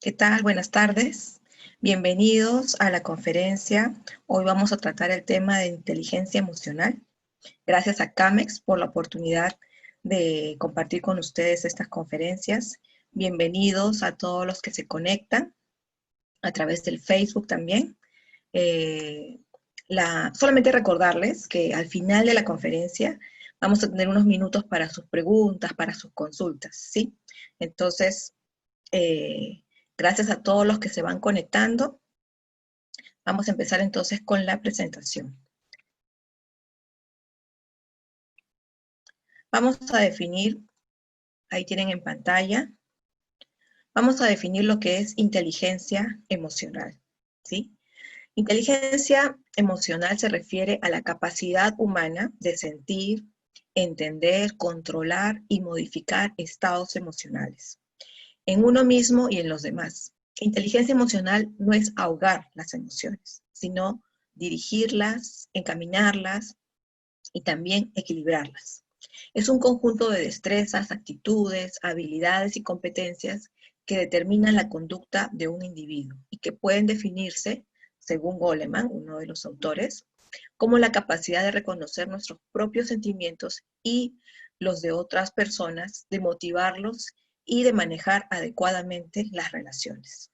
¿Qué tal? Buenas tardes. Bienvenidos a la conferencia. Hoy vamos a tratar el tema de inteligencia emocional. Gracias a CAMEX por la oportunidad de compartir con ustedes estas conferencias. Bienvenidos a todos los que se conectan a través del Facebook también. Solamente recordarles que al final de la conferencia vamos a tener unos minutos para sus preguntas, para sus consultas, ¿sí? Entonces, gracias a todos los que se van conectando. Vamos a empezar entonces con la presentación. Vamos a definir, ahí tienen en pantalla, vamos a definir lo que es inteligencia emocional, ¿sí? Inteligencia emocional se refiere a la capacidad humana de sentir, entender, controlar y modificar estados emocionales, en uno mismo y en los demás. Inteligencia emocional no es ahogar las emociones, sino dirigirlas, encaminarlas y también equilibrarlas. Es un conjunto de destrezas, actitudes, habilidades y competencias que determinan la conducta de un individuo y que pueden definirse, según Goleman, uno de los autores, como la capacidad de reconocer nuestros propios sentimientos y los de otras personas, de motivarlos y de manejar adecuadamente las relaciones.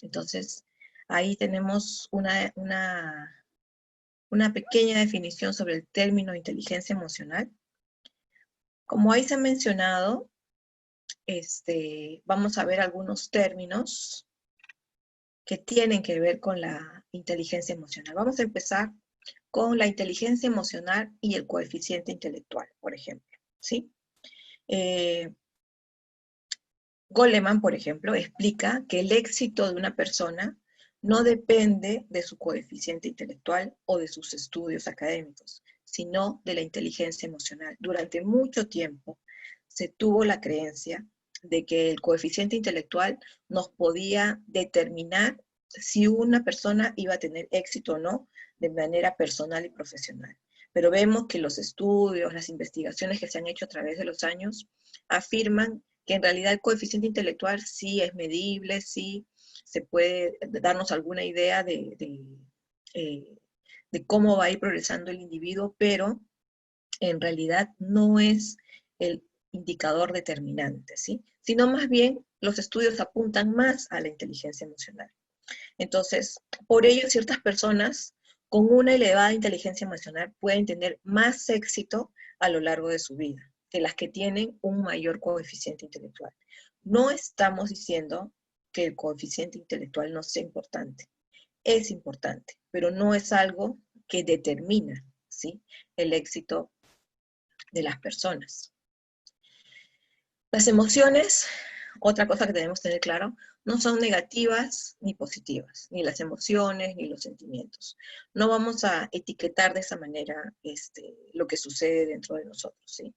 Entonces, ahí tenemos una pequeña definición sobre el término inteligencia emocional. Como ahí se ha mencionado, vamos a ver algunos términos que tienen que ver con la inteligencia emocional. Vamos a empezar con la inteligencia emocional y el coeficiente intelectual, por ejemplo, ¿sí? Goleman, por ejemplo, explica que el éxito de una persona no depende de su coeficiente intelectual o de sus estudios académicos, sino de la inteligencia emocional. Durante mucho tiempo se tuvo la creencia de que el coeficiente intelectual nos podía determinar si una persona iba a tener éxito o no de manera personal y profesional. Pero vemos que los estudios, las investigaciones que se han hecho a través de los años afirman que en realidad el coeficiente intelectual sí es medible, sí se puede darnos alguna idea de cómo va a ir progresando el individuo, pero en realidad no es el indicador determinante, ¿sí? Sino más bien los estudios apuntan más a la inteligencia emocional. Entonces, por ello ciertas personas con una elevada inteligencia emocional pueden tener más éxito a lo largo de su vida que las que tienen un mayor coeficiente intelectual. No estamos diciendo que el coeficiente intelectual no sea importante. Es importante, pero no es algo que determina, ¿sí?, el éxito de las personas. Las emociones, otra cosa que debemos tener claro, no son negativas ni positivas, ni las emociones ni los sentimientos. No vamos a etiquetar de esa manera lo que sucede dentro de nosotros, ¿sí?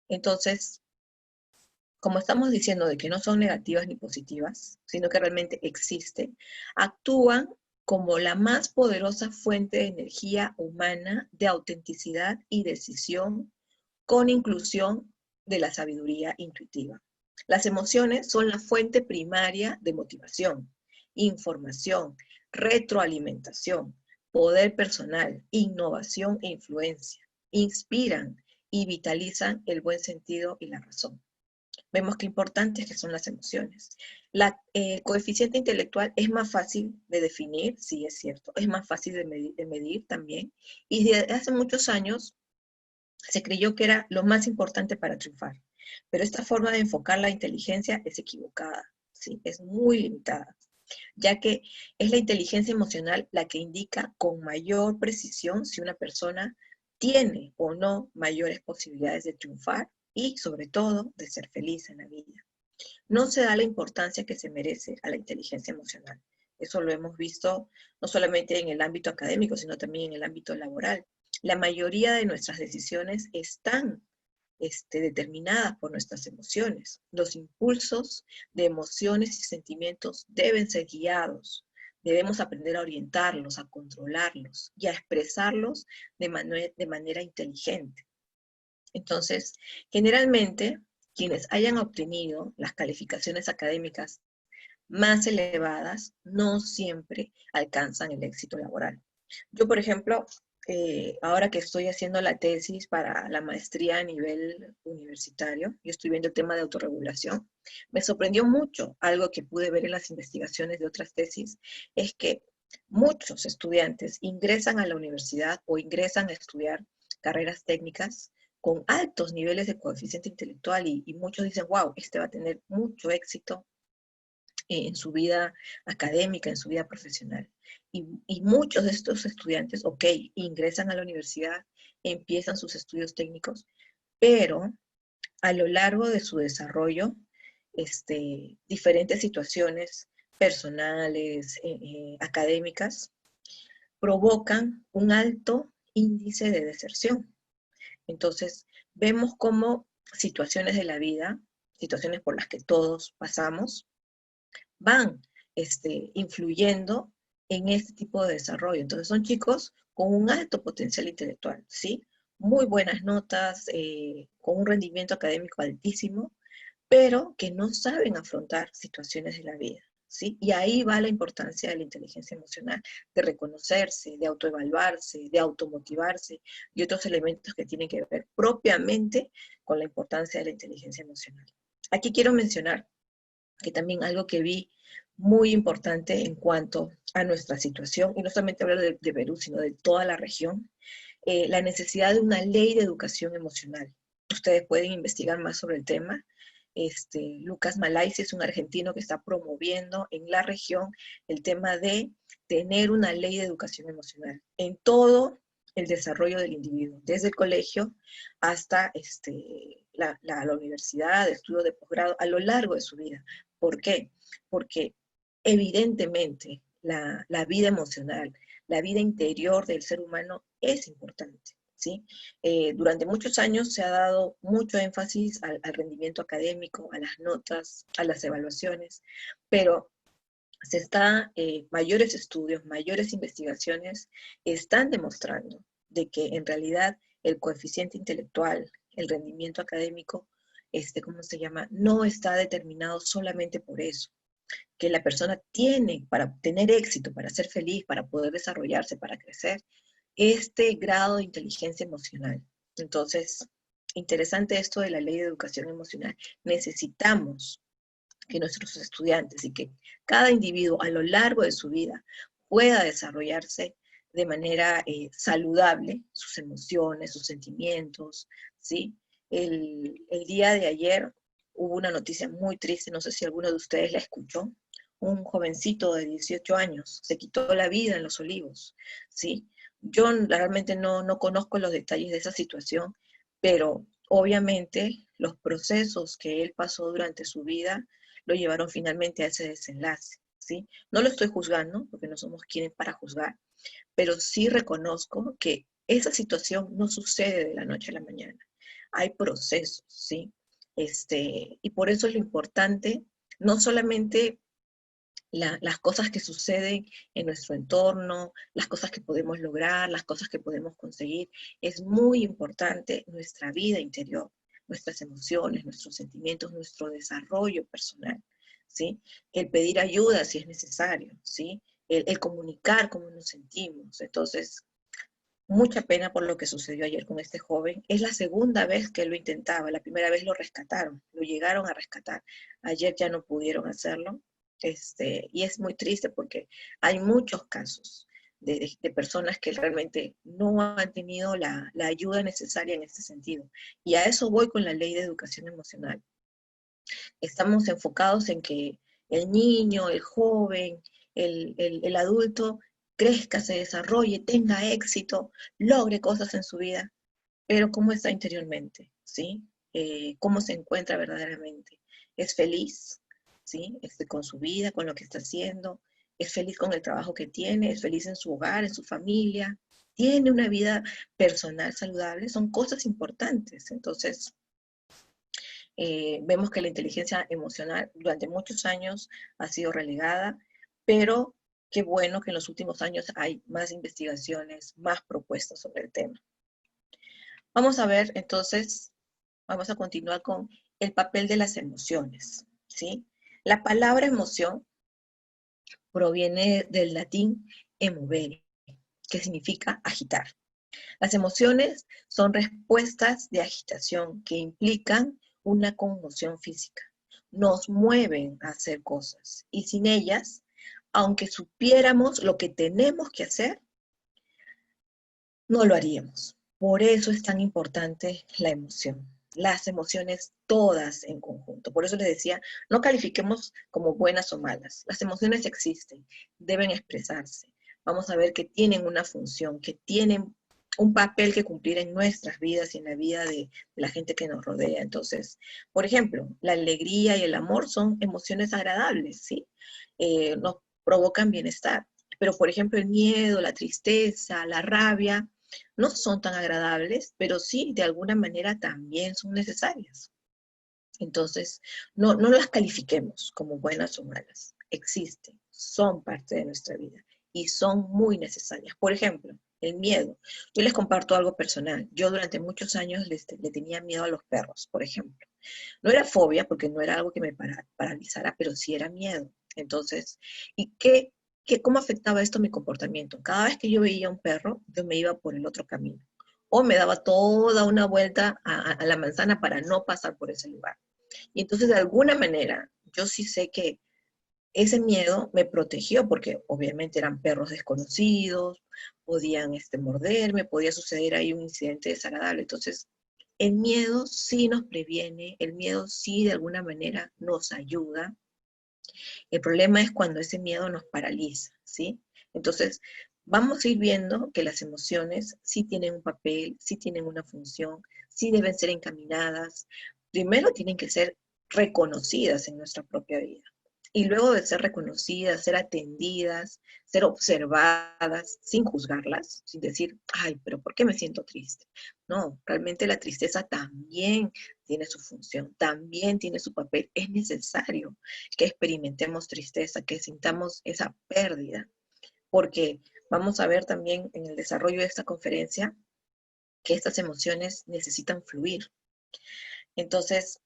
Entonces, como estamos diciendo de que no son negativas ni positivas, sino que realmente existen, actúan como la más poderosa fuente de energía humana, de autenticidad y decisión, con inclusión de la sabiduría intuitiva. Las emociones son la fuente primaria de motivación, información, retroalimentación, poder personal, innovación e influencia. Inspiran y vitalizan el buen sentido y la razón. Vemos qué importantes que son las emociones. El coeficiente intelectual es más fácil de definir, sí es cierto, es más fácil de medir también, y desde hace muchos años se creyó que era lo más importante para triunfar. Pero esta forma de enfocar la inteligencia es equivocada, ¿sí? Es muy limitada, ya que es la inteligencia emocional la que indica con mayor precisión si una persona tiene o no mayores posibilidades de triunfar y, sobre todo, de ser feliz en la vida. No se da la importancia que se merece a la inteligencia emocional. Eso lo hemos visto no solamente en el ámbito académico, sino también en el ámbito laboral. La mayoría de nuestras decisiones están determinadas por nuestras emociones. Los impulsos de emociones y sentimientos deben ser guiados. Debemos aprender a orientarlos, a controlarlos y a expresarlos de manera inteligente. Entonces, generalmente, quienes hayan obtenido las calificaciones académicas más elevadas no siempre alcanzan el éxito laboral. Yo, por ejemplo, ahora que estoy haciendo la tesis para la maestría a nivel universitario, yo estoy viendo el tema de autorregulación, me sorprendió mucho algo que pude ver en las investigaciones de otras tesis, es que muchos estudiantes ingresan a la universidad o ingresan a estudiar carreras técnicas con altos niveles de coeficiente intelectual y muchos dicen, wow, este va a tener mucho éxito en su vida académica, en su vida profesional. Y muchos de estos estudiantes, ok, ingresan a la universidad, empiezan sus estudios técnicos, pero a lo largo de su desarrollo, diferentes situaciones personales, académicas, provocan un alto índice de deserción. Entonces, vemos cómo situaciones de la vida, situaciones por las que todos pasamos, van influyendo en este tipo de desarrollo. Entonces son chicos con un alto potencial intelectual, ¿sí? Muy buenas notas, con un rendimiento académico altísimo, pero que no saben afrontar situaciones de la vida, ¿sí? Y ahí va la importancia de la inteligencia emocional, de reconocerse, de autoevaluarse, de automotivarse y otros elementos que tienen que ver propiamente con la importancia de la inteligencia emocional. Aquí quiero mencionar que también algo que vi muy importante en cuanto a nuestra situación, y no solamente hablo de Perú, sino de toda la región, la necesidad de una ley de educación emocional. Ustedes pueden investigar más sobre el tema. Lucas Malaisi es un argentino que está promoviendo en la región el tema de tener una ley de educación emocional en todo el desarrollo del individuo, desde el colegio hasta la universidad, estudio de posgrado, a lo largo de su vida. ¿Por qué? Porque evidentemente la vida emocional, la vida interior del ser humano es importante, ¿sí? Durante muchos años se ha dado mucho énfasis al rendimiento académico, a las notas, a las evaluaciones, pero mayores estudios, mayores investigaciones están demostrando de que en realidad el coeficiente intelectual, el rendimiento académico, ¿cómo se llama? No está determinado solamente por eso, que la persona tiene para tener éxito, para ser feliz, para poder desarrollarse, para crecer, este grado de inteligencia emocional. Entonces, interesante esto de la ley de educación emocional. Necesitamos que nuestros estudiantes y que cada individuo a lo largo de su vida pueda desarrollarse de manera saludable sus emociones, sus sentimientos, ¿sí? El día de ayer hubo una noticia muy triste, no sé si alguno de ustedes la escuchó. Un jovencito de 18 años se quitó la vida en Los Olivos, ¿sí? Yo realmente no conozco los detalles de esa situación, pero obviamente los procesos que él pasó durante su vida lo llevaron finalmente a ese desenlace, ¿sí? No lo estoy juzgando, porque no somos quienes para juzgar, pero sí reconozco que esa situación no sucede de la noche a la mañana. Hay procesos, ¿sí? Y por eso es lo importante, no solamente las cosas que suceden en nuestro entorno, las cosas que podemos lograr, las cosas que podemos conseguir, es muy importante nuestra vida interior, nuestras emociones, nuestros sentimientos, nuestro desarrollo personal, ¿sí? El pedir ayuda si es necesario, ¿sí? El comunicar cómo nos sentimos. Entonces, mucha pena por lo que sucedió ayer con este joven. Es la segunda vez que lo intentaba. La primera vez lo rescataron, lo llegaron a rescatar. Ayer ya no pudieron hacerlo. Y es muy triste porque hay muchos casos de personas que realmente no han tenido la ayuda necesaria en este sentido. Y a eso voy con la ley de educación emocional. Estamos enfocados en que el niño, el joven, el adulto crezca, se desarrolle, tenga éxito, logre cosas en su vida, pero ¿cómo está interiormente? ¿Sí? ¿Cómo se encuentra verdaderamente? ¿Es feliz? ¿Sí? Con su vida, con lo que está haciendo, es feliz con el trabajo que tiene, es feliz en su hogar, en su familia, tiene una vida personal saludable, son cosas importantes. Entonces, vemos que la inteligencia emocional durante muchos años ha sido relegada, pero qué bueno que en los últimos años hay más investigaciones, más propuestas sobre el tema. Vamos a ver entonces, vamos a continuar con el papel de las emociones, ¿sí? La palabra emoción proviene del latín emovere, que significa agitar. Las emociones son respuestas de agitación que implican una conmoción física. Nos mueven a hacer cosas y sin ellas, aunque supiéramos lo que tenemos que hacer, no lo haríamos. Por eso es tan importante la emoción. Las emociones todas en conjunto. Por eso les decía, no califiquemos como buenas o malas. Las emociones existen, deben expresarse. Vamos a ver que tienen una función, que tienen un papel que cumplir en nuestras vidas y en la vida de la gente que nos rodea. Entonces, por ejemplo, la alegría y el amor son emociones agradables, ¿sí? Nos provocan bienestar. Pero, por ejemplo, el miedo, la tristeza, la rabia, no son tan agradables, pero sí, de alguna manera también son necesarias. Entonces, no las califiquemos como buenas o malas. Existen, son parte de nuestra vida y son muy necesarias. Por ejemplo, el miedo. Yo les comparto algo personal. Yo durante muchos años le tenía miedo a los perros, por ejemplo. No era fobia, porque no era algo que me paralizara, pero sí era miedo. Entonces, ¿y cómo afectaba esto mi comportamiento? Cada vez que yo veía un perro, yo me iba por el otro camino. O me daba toda una vuelta a la manzana para no pasar por ese lugar. Y entonces, de alguna manera, yo sí sé que ese miedo me protegió, porque obviamente eran perros desconocidos, podían morderme, podía suceder ahí un incidente desagradable. Entonces, el miedo sí nos previene, el miedo sí de alguna manera nos ayuda. El problema es cuando ese miedo nos paraliza, ¿sí? Entonces, vamos a ir viendo que las emociones sí tienen un papel, sí tienen una función, sí deben ser encaminadas. Primero tienen que ser reconocidas en nuestra propia vida. Y luego de ser reconocidas, ser atendidas, ser observadas, sin juzgarlas, sin decir, ay, pero ¿por qué me siento triste? No, realmente la tristeza también tiene su función, también tiene su papel. Es necesario que experimentemos tristeza, que sintamos esa pérdida, porque vamos a ver también en el desarrollo de esta conferencia que estas emociones necesitan fluir. Entonces,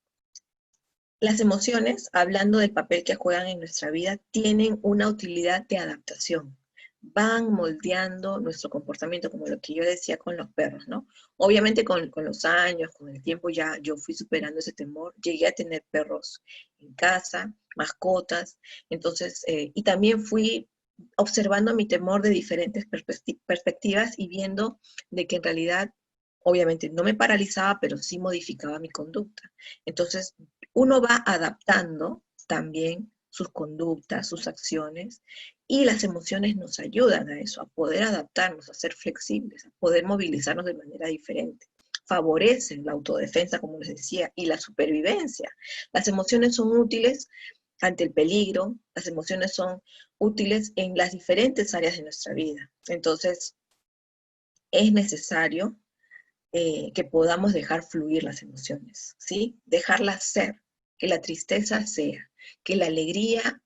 las emociones, hablando del papel que juegan en nuestra vida, tienen una utilidad de adaptación. Van moldeando nuestro comportamiento, como lo que yo decía con los perros, ¿no? Obviamente con los años, con el tiempo ya yo fui superando ese temor, llegué a tener perros en casa, mascotas, entonces, y también fui observando mi temor de diferentes perspectivas y viendo de que en realidad, obviamente no me paralizaba, pero sí modificaba mi conducta. Entonces, uno va adaptando también sus conductas, sus acciones, y las emociones nos ayudan a eso, a poder adaptarnos, a ser flexibles, a poder movilizarnos de manera diferente. Favorecen la autodefensa, como les decía, y la supervivencia. Las emociones son útiles ante el peligro, las emociones son útiles en las diferentes áreas de nuestra vida. Entonces, es necesario que podamos dejar fluir las emociones, ¿sí? Dejarlas ser, que la tristeza sea, que la alegría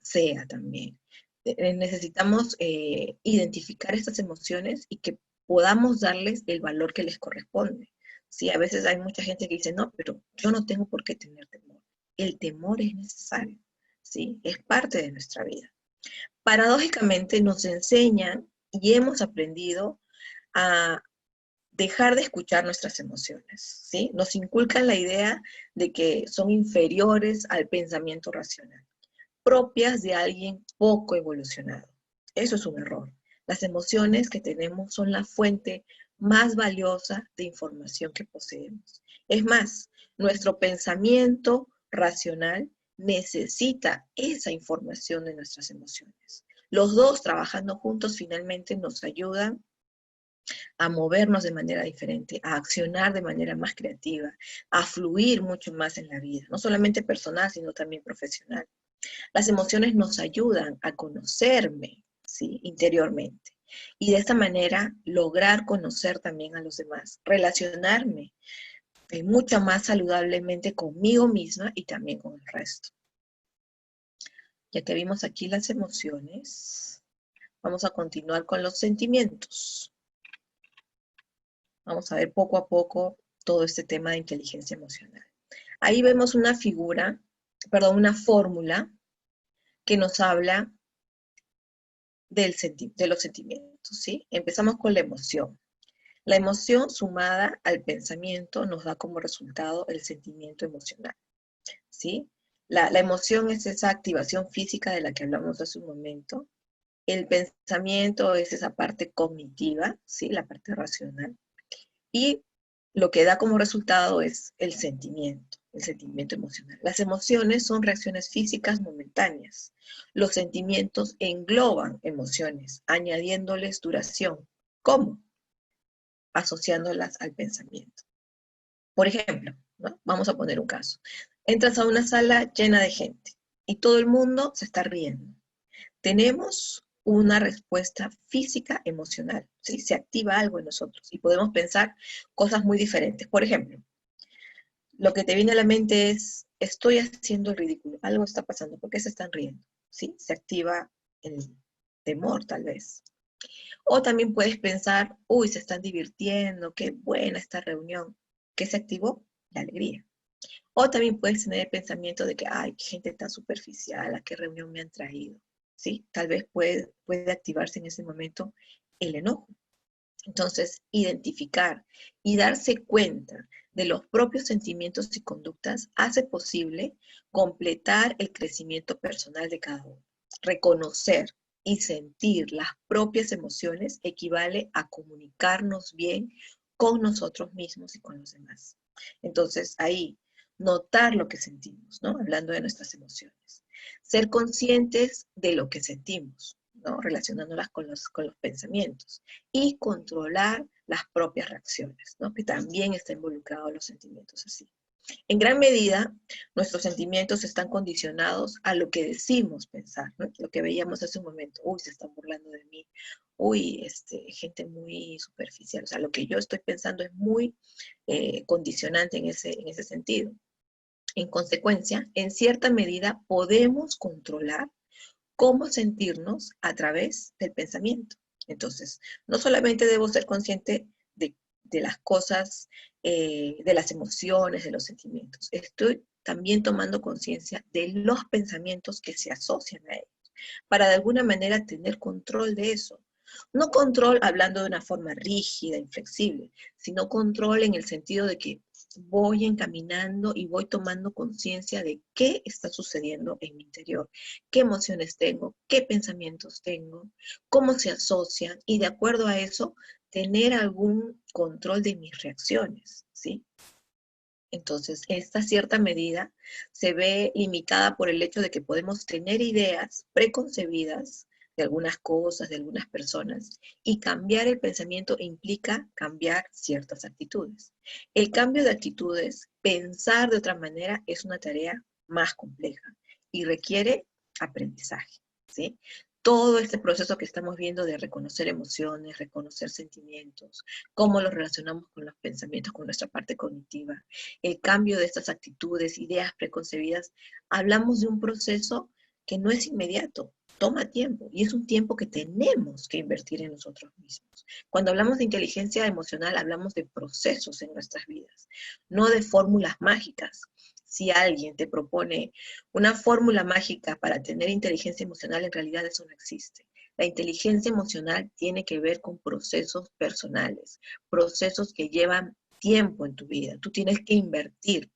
sea también. Necesitamos identificar estas emociones y que podamos darles el valor que les corresponde. Sí, a veces hay mucha gente que dice, no, pero yo no tengo por qué tener temor. El temor es necesario, ¿sí? Es parte de nuestra vida. Paradójicamente nos enseñan y hemos aprendido a dejar de escuchar nuestras emociones, ¿sí? Nos inculcan la idea de que son inferiores al pensamiento racional, propias de alguien poco evolucionado. Eso es un error. Las emociones que tenemos son la fuente más valiosa de información que poseemos. Es más, nuestro pensamiento racional necesita esa información de nuestras emociones. Los dos trabajando juntos finalmente nos ayudan a movernos de manera diferente, a accionar de manera más creativa, a fluir mucho más en la vida, no solamente personal, sino también profesional. Las emociones nos ayudan a conocerme, ¿sí? Interiormente. Y de esta manera lograr conocer también a los demás, relacionarme mucho más saludablemente conmigo misma y también con el resto. Ya que vimos aquí las emociones, vamos a continuar con los sentimientos. Vamos a ver poco a poco todo este tema de inteligencia emocional. Ahí vemos una figura, perdón, una fórmula que nos habla de los sentimientos, ¿sí? Empezamos con la emoción. La emoción sumada al pensamiento nos da como resultado el sentimiento emocional, ¿sí? La emoción es esa activación física de la que hablamos hace un momento. El pensamiento es esa parte cognitiva, ¿sí? La parte racional. Y lo que da como resultado es el sentimiento emocional. Las emociones son reacciones físicas momentáneas. Los sentimientos engloban emociones, añadiéndoles duración. ¿Cómo? Asociándolas al pensamiento. Por ejemplo, ¿no? Vamos a poner un caso. Entras a una sala llena de gente y todo el mundo se está riendo. Tenemos una respuesta física emocional, ¿sí? Se activa algo en nosotros y podemos pensar cosas muy diferentes. Por ejemplo, lo que te viene a la mente es, estoy haciendo el ridículo, algo está pasando, ¿por qué se están riendo? ¿Sí? Se activa el temor, tal vez. O también puedes pensar, uy, se están divirtiendo, qué buena esta reunión. ¿Qué se activó? La alegría. O también puedes tener el pensamiento de que, ay, qué gente tan superficial, a qué reunión me han traído. ¿Sí? Tal vez puede activarse en ese momento el enojo. Entonces, identificar y darse cuenta de los propios sentimientos y conductas hace posible completar el crecimiento personal de cada uno. Reconocer y sentir las propias emociones equivale a comunicarnos bien con nosotros mismos y con los demás. Entonces, ahí, notar lo que sentimos, ¿no? Hablando de nuestras emociones. Ser conscientes de lo que sentimos, ¿no? Relacionándolas con los pensamientos y controlar las propias reacciones, ¿no? Que también está involucrado en los sentimientos así. En gran medida, nuestros sentimientos están condicionados a lo que decimos pensar, ¿no? Lo que veíamos hace un momento, uy, se están burlando de mí, uy, gente muy superficial, o sea, lo que yo estoy pensando es muy condicionante en ese sentido. En consecuencia, en cierta medida podemos controlar cómo sentirnos a través del pensamiento. Entonces, no solamente debo ser consciente de las cosas, de las emociones, de los sentimientos, estoy también tomando conciencia de los pensamientos que se asocian a ellos, para de alguna manera tener control de eso. No control hablando de una forma rígida, inflexible, sino control en el sentido de que voy encaminando y voy tomando conciencia de qué está sucediendo en mi interior, qué emociones tengo, qué pensamientos tengo, cómo se asocian y de acuerdo a eso tener algún control de mis reacciones, ¿sí? Entonces, esta cierta medida se ve limitada por el hecho de que podemos tener ideas preconcebidas de algunas cosas, de algunas personas, y cambiar el pensamiento implica cambiar ciertas actitudes. El cambio de actitudes, pensar de otra manera, es una tarea más compleja y requiere aprendizaje, ¿sí? Todo este proceso que estamos viendo de reconocer emociones, reconocer sentimientos, cómo los relacionamos con los pensamientos, con nuestra parte cognitiva, el cambio de estas actitudes, ideas preconcebidas, hablamos de un proceso que no es inmediato, toma tiempo y es un tiempo que tenemos que invertir en nosotros mismos. Cuando hablamos de inteligencia emocional, hablamos de procesos en nuestras vidas, no de fórmulas mágicas. Si alguien te propone una fórmula mágica para tener inteligencia emocional, en realidad eso no existe. La inteligencia emocional tiene que ver con procesos personales, procesos que llevan tiempo en tu vida. Tú tienes que invertir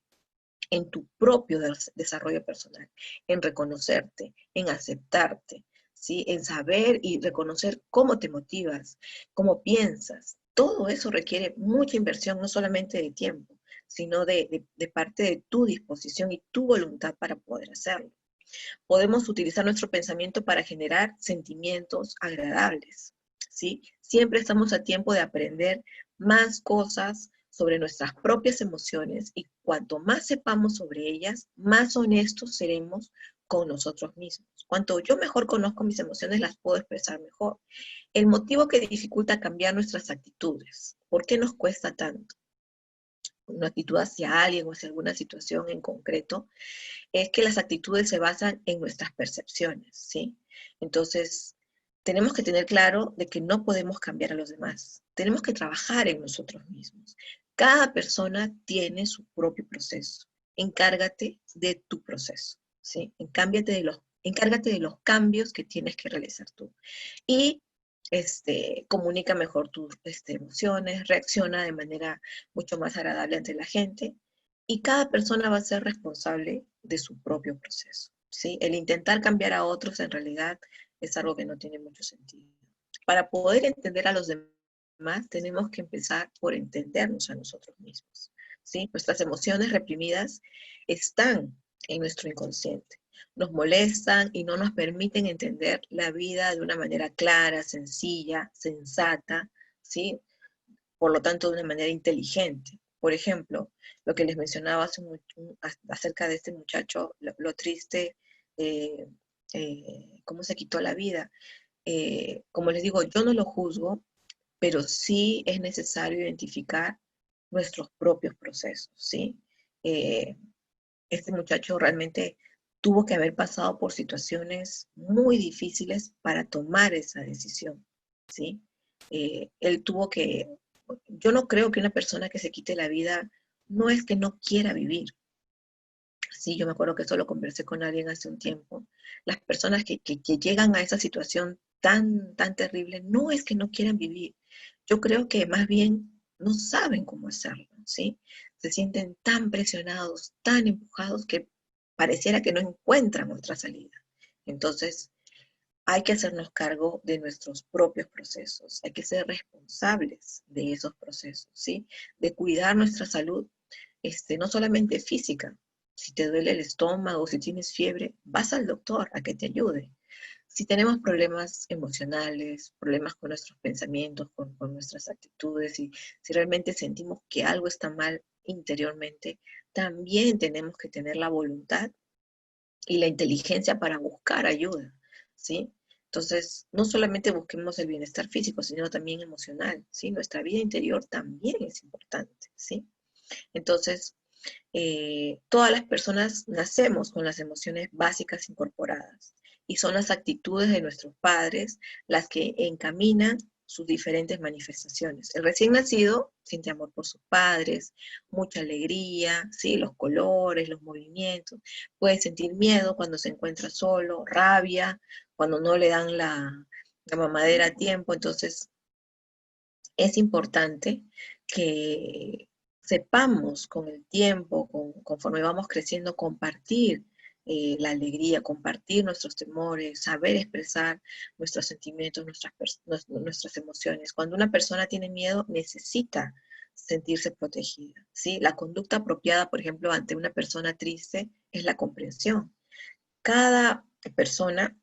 en tu propio desarrollo personal, en reconocerte, en aceptarte, ¿sí? En saber y reconocer cómo te motivas, cómo piensas. Todo eso requiere mucha inversión, no solamente de tiempo, sino de parte de tu disposición y tu voluntad para poder hacerlo. Podemos utilizar nuestro pensamiento para generar sentimientos agradables, ¿sí? Siempre estamos a tiempo de aprender más cosas sobre nuestras propias emociones y cuanto más sepamos sobre ellas, más honestos seremos con nosotros mismos. Cuanto yo mejor conozco mis emociones, las puedo expresar mejor. El motivo que dificulta cambiar nuestras actitudes, ¿por qué nos cuesta tanto? Una actitud hacia alguien o hacia alguna situación en concreto, es que las actitudes se basan en nuestras percepciones, ¿sí? Entonces, tenemos que tener claro de que no podemos cambiar a los demás. Tenemos que trabajar en nosotros mismos. Cada persona tiene su propio proceso. encárgate de tu proceso, ¿sí? Encárgate de los cambios que tienes que realizar tú. Y comunica mejor tus emociones, reacciona de manera mucho más agradable ante la gente, y cada persona va a ser responsable de su propio proceso, ¿sí? El intentar cambiar a otros en realidad es algo que no tiene mucho sentido. Para poder entender a los demás, tenemos que empezar por entendernos a nosotros mismos, ¿sí? Nuestras emociones reprimidas están en nuestro inconsciente. Nos molestan y no nos permiten entender la vida de una manera clara, sencilla, sensata, ¿sí? Por lo tanto, de una manera inteligente. Por ejemplo, lo que les mencionaba acerca de este muchacho, lo triste, eh, cómo se quitó la vida. Como les digo, yo no lo juzgo, pero sí es necesario identificar nuestros propios procesos, ¿sí? Eh, este muchacho realmente tuvo que haber pasado por situaciones muy difíciles para tomar esa decisión, ¿sí? Él tuvo que, yo no creo que una persona que se quite la vida no es que no quiera vivir. Sí, yo me acuerdo que eso lo conversé con alguien hace un tiempo. Las personas que llegan a esa situación tan terrible, no es que no quieran vivir. Yo creo que más bien no saben cómo hacerlo, ¿sí? Se sienten tan presionados, tan empujados, que pareciera que no encuentran otra salida. Entonces, hay que hacernos cargo de nuestros propios procesos, hay que ser responsables de esos procesos, ¿sí? De cuidar nuestra salud, no solamente física. Si te duele el estómago, si tienes fiebre, vas al doctor a que te ayude. Si tenemos problemas emocionales, problemas con nuestros pensamientos, con nuestras actitudes, y si realmente sentimos que algo está mal interiormente, también tenemos que tener la voluntad y la inteligencia para buscar ayuda, ¿sí? Entonces, no solamente busquemos el bienestar físico, sino también emocional, ¿sí? Nuestra vida interior también es importante, ¿sí? Entonces, todas las personas nacemos con las emociones básicas incorporadas, y son las actitudes de nuestros padres las que encaminan sus diferentes manifestaciones. El recién nacido siente amor por sus padres, mucha alegría, ¿sí? Los colores, los movimientos. Puede sentir miedo cuando se encuentra solo, rabia cuando no le dan la mamadera a tiempo. Entonces, es importante que sepamos con el tiempo, conforme vamos creciendo, compartir la alegría, compartir nuestros temores, saber expresar nuestros sentimientos, nuestras emociones. Cuando una persona tiene miedo, necesita sentirse protegida, ¿sí? La conducta apropiada, por ejemplo, ante una persona triste, es la comprensión. Cada persona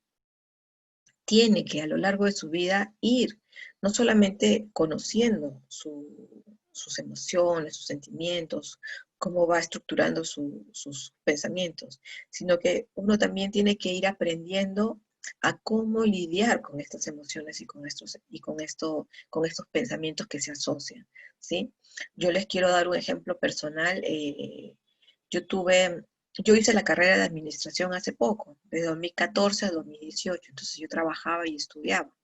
tiene que a lo largo de su vida ir no solamente conociendo sus emociones, sus sentimientos, cómo va estructurando sus pensamientos, sino que uno también tiene que ir aprendiendo a cómo lidiar con estas emociones con estos pensamientos que se asocian, ¿sí? Yo les quiero dar un ejemplo personal. Yo tuve yo hice la carrera de administración hace poco, de 2014 a 2018, entonces yo trabajaba y estudiaba.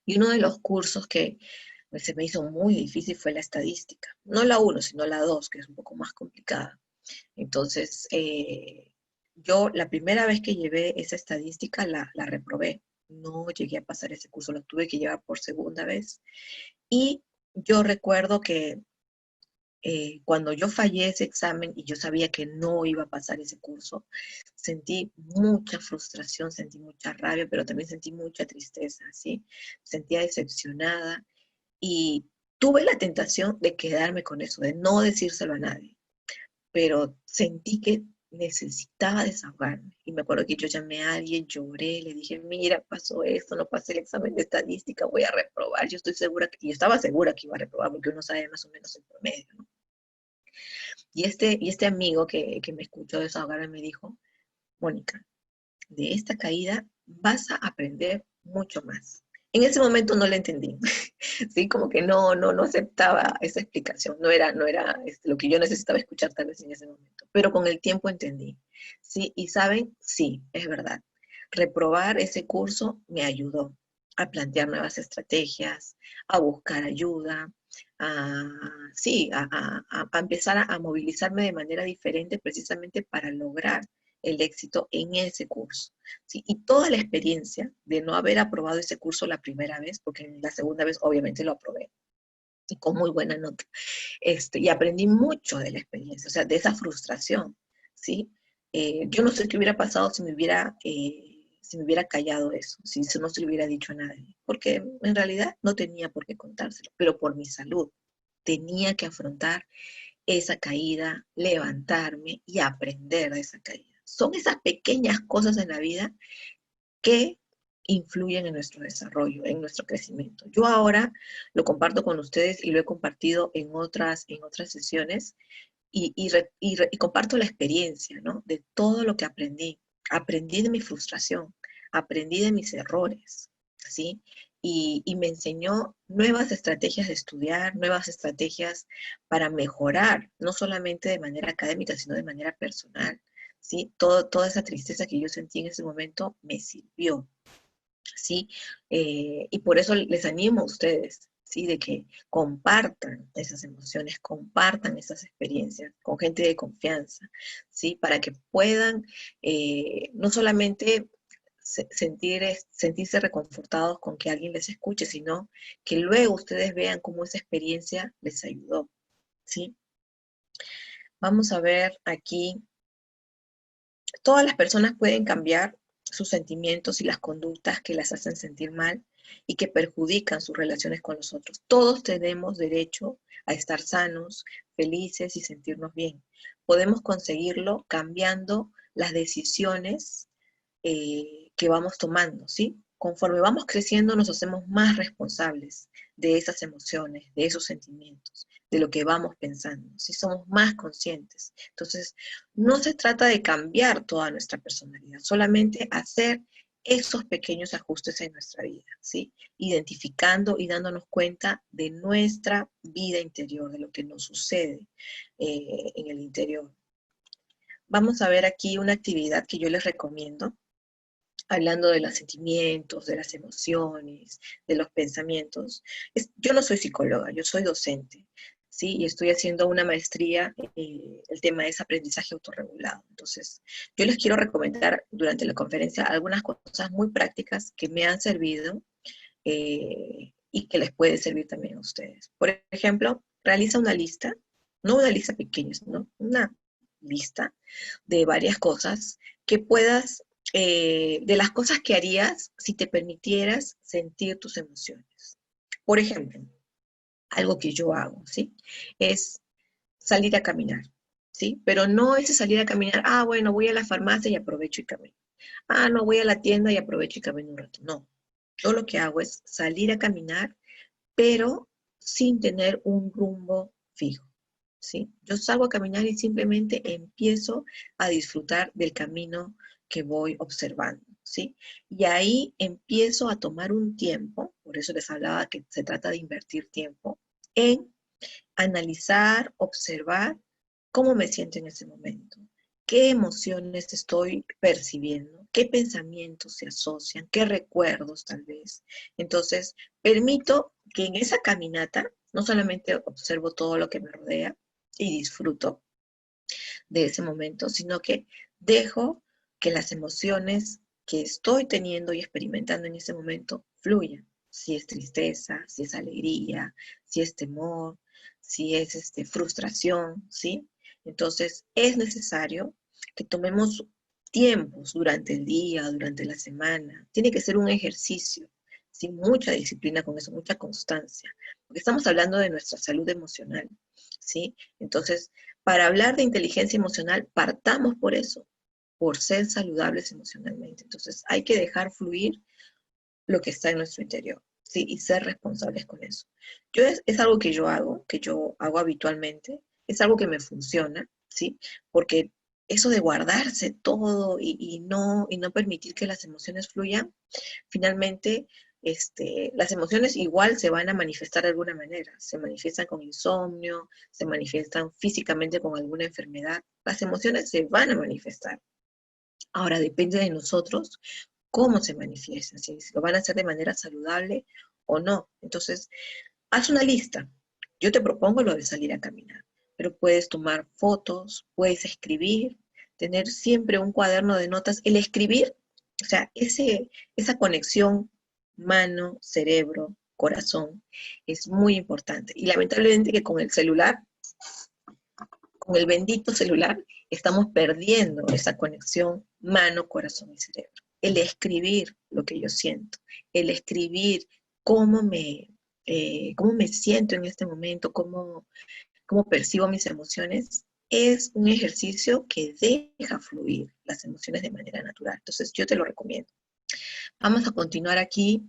Y uno de los cursos que se me hizo muy difícil fue la estadística. No la uno, sino la 2, que es un poco más complicada. Entonces, yo la primera vez que llevé esa estadística la reprobé. No llegué a pasar ese curso, lo tuve que llevar por segunda vez. Y yo recuerdo que cuando yo fallé ese examen y yo sabía que no iba a pasar ese curso, sentí mucha frustración, sentí mucha rabia, pero también sentí mucha tristeza, ¿sí? Sentía decepcionada y tuve la tentación de quedarme con eso, de no decírselo a nadie, pero sentí que necesitaba desahogarme. Y me acuerdo que yo llamé a alguien, lloré, le dije, mira, pasó esto, no pasé el examen de estadística, voy a reprobar. Yo estoy segura que, y yo estaba segura que iba a reprobar, porque uno sabe más o menos el promedio, ¿no? Y este amigo que me escuchó desahogarme me dijo, Mónica, de esta caída vas a aprender mucho más. En ese momento no lo entendí, sí, como que no aceptaba esa explicación, no era lo que yo necesitaba escuchar tal vez en ese momento, pero con el tiempo entendí, sí, y saben, sí, es verdad, reprobar ese curso me ayudó a plantear nuevas estrategias, a buscar ayuda, sí, a empezar a movilizarme de manera diferente precisamente para lograr el éxito en ese curso. ¿Sí? Y toda la experiencia de no haber aprobado ese curso la primera vez, porque en la segunda vez obviamente lo aprobé, y con muy buena nota, y aprendí mucho de la experiencia, o sea, de esa frustración, ¿sí? Yo no sé qué hubiera pasado si me hubiera callado eso, si no se lo hubiera dicho a nadie, porque en realidad no tenía por qué contárselo, pero por mi salud tenía que afrontar esa caída, levantarme y aprender de esa caída. Son esas pequeñas cosas en la vida que influyen en nuestro desarrollo, en nuestro crecimiento. Yo ahora lo comparto con ustedes y lo he compartido en otras sesiones y comparto la experiencia, ¿no? De todo lo que aprendí. Aprendí de mi frustración, aprendí de mis errores, ¿sí? Y me enseñó nuevas estrategias de estudiar, nuevas estrategias para mejorar, no solamente de manera académica, sino de manera personal, ¿sí? Toda esa tristeza que yo sentí en ese momento me sirvió, ¿sí? Y por eso les animo a ustedes, ¿sí? De que compartan esas emociones, compartan esas experiencias con gente de confianza, ¿sí? Para que puedan no solamente sentirse reconfortados con que alguien les escuche, sino que luego ustedes vean cómo esa experiencia les ayudó, ¿sí? Vamos a ver aquí, todas las personas pueden cambiar sus sentimientos y las conductas que las hacen sentir mal y que perjudican sus relaciones con los otros. Todos tenemos derecho a estar sanos, felices y sentirnos bien. Podemos conseguirlo cambiando las decisiones que vamos tomando, ¿sí? Conforme vamos creciendo nos hacemos más responsables de esas emociones, de esos sentimientos, de lo que vamos pensando, ¿sí? Somos más conscientes. Entonces, no se trata de cambiar toda nuestra personalidad, solamente hacer esos pequeños ajustes en nuestra vida, ¿sí? Identificando y dándonos cuenta de nuestra vida interior, de lo que nos sucede en el interior. Vamos a ver aquí una actividad que yo les recomiendo, hablando de los sentimientos, de las emociones, de los pensamientos. Yo no soy psicóloga, yo soy docente, ¿sí? Y estoy haciendo una maestría, el tema es aprendizaje autorregulado. Entonces, yo les quiero recomendar durante la conferencia algunas cosas muy prácticas que me han servido y que les puede servir también a ustedes. Por ejemplo, realiza una lista, no una lista pequeña, sino una lista de varias cosas que puedas, de las cosas que harías si te permitieras sentir tus emociones. Por ejemplo, algo que yo hago, ¿sí? Es salir a caminar, ¿sí? Pero no es salir a caminar, bueno, voy a la farmacia y aprovecho y camino. No, voy a la tienda y aprovecho y camino un rato. No, yo lo que hago es salir a caminar, pero sin tener un rumbo fijo, ¿sí? Yo salgo a caminar y simplemente empiezo a disfrutar del camino que voy observando, ¿sí? Y ahí empiezo a tomar un tiempo, por eso les hablaba que se trata de invertir tiempo, en analizar, observar cómo me siento en ese momento, qué emociones estoy percibiendo, qué pensamientos se asocian, qué recuerdos tal vez. Entonces, permito que en esa caminata no solamente observo todo lo que me rodea y disfruto de ese momento, sino que dejo que las emociones que estoy teniendo y experimentando en ese momento fluyan. Si es tristeza, si es alegría, si es temor, si es frustración, ¿sí? Entonces, es necesario que tomemos tiempos durante el día, durante la semana. Tiene que ser un ejercicio, sin mucha disciplina con eso, mucha constancia, porque estamos hablando de nuestra salud emocional, ¿sí? Entonces, para hablar de inteligencia emocional, partamos por eso, por ser saludables emocionalmente. Entonces, hay que dejar fluir lo que está en nuestro interior, ¿sí? Y ser responsables con eso. Es algo que yo hago habitualmente, es algo que me funciona, ¿sí? Porque eso de guardarse todo y no permitir que las emociones fluyan, finalmente las emociones igual se van a manifestar de alguna manera. Se manifiestan con insomnio, se manifiestan físicamente con alguna enfermedad. Las emociones se van a manifestar. Ahora depende de nosotros cómo se manifiestan, si lo van a hacer de manera saludable o no. Entonces, haz una lista. Yo te propongo lo de salir a caminar, pero puedes tomar fotos, puedes escribir, tener siempre un cuaderno de notas. El escribir, o sea, esa conexión mano, cerebro, corazón, es muy importante. Y lamentablemente que con el celular, con el bendito celular, estamos perdiendo esa conexión mano, corazón y cerebro. El escribir lo que yo siento, el escribir cómo cómo me siento en este momento, cómo percibo mis emociones, es un ejercicio que deja fluir las emociones de manera natural. Entonces, yo te lo recomiendo. Vamos a continuar aquí.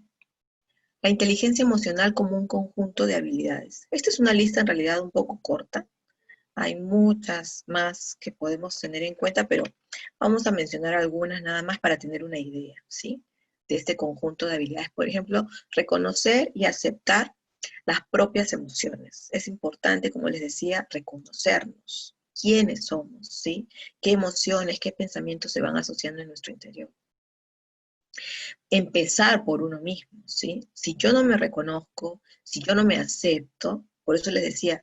La inteligencia emocional como un conjunto de habilidades. Esta es una lista en realidad un poco corta. Hay muchas más que podemos tener en cuenta, pero vamos a mencionar algunas nada más para tener una idea, ¿sí? De este conjunto de habilidades. Por ejemplo, reconocer y aceptar las propias emociones. Es importante, como les decía, reconocernos. ¿Quiénes somos? ¿Sí? ¿Qué emociones, qué pensamientos se van asociando en nuestro interior? Empezar por uno mismo, ¿sí? Si yo no me reconozco, si yo no me acepto, por eso les decía,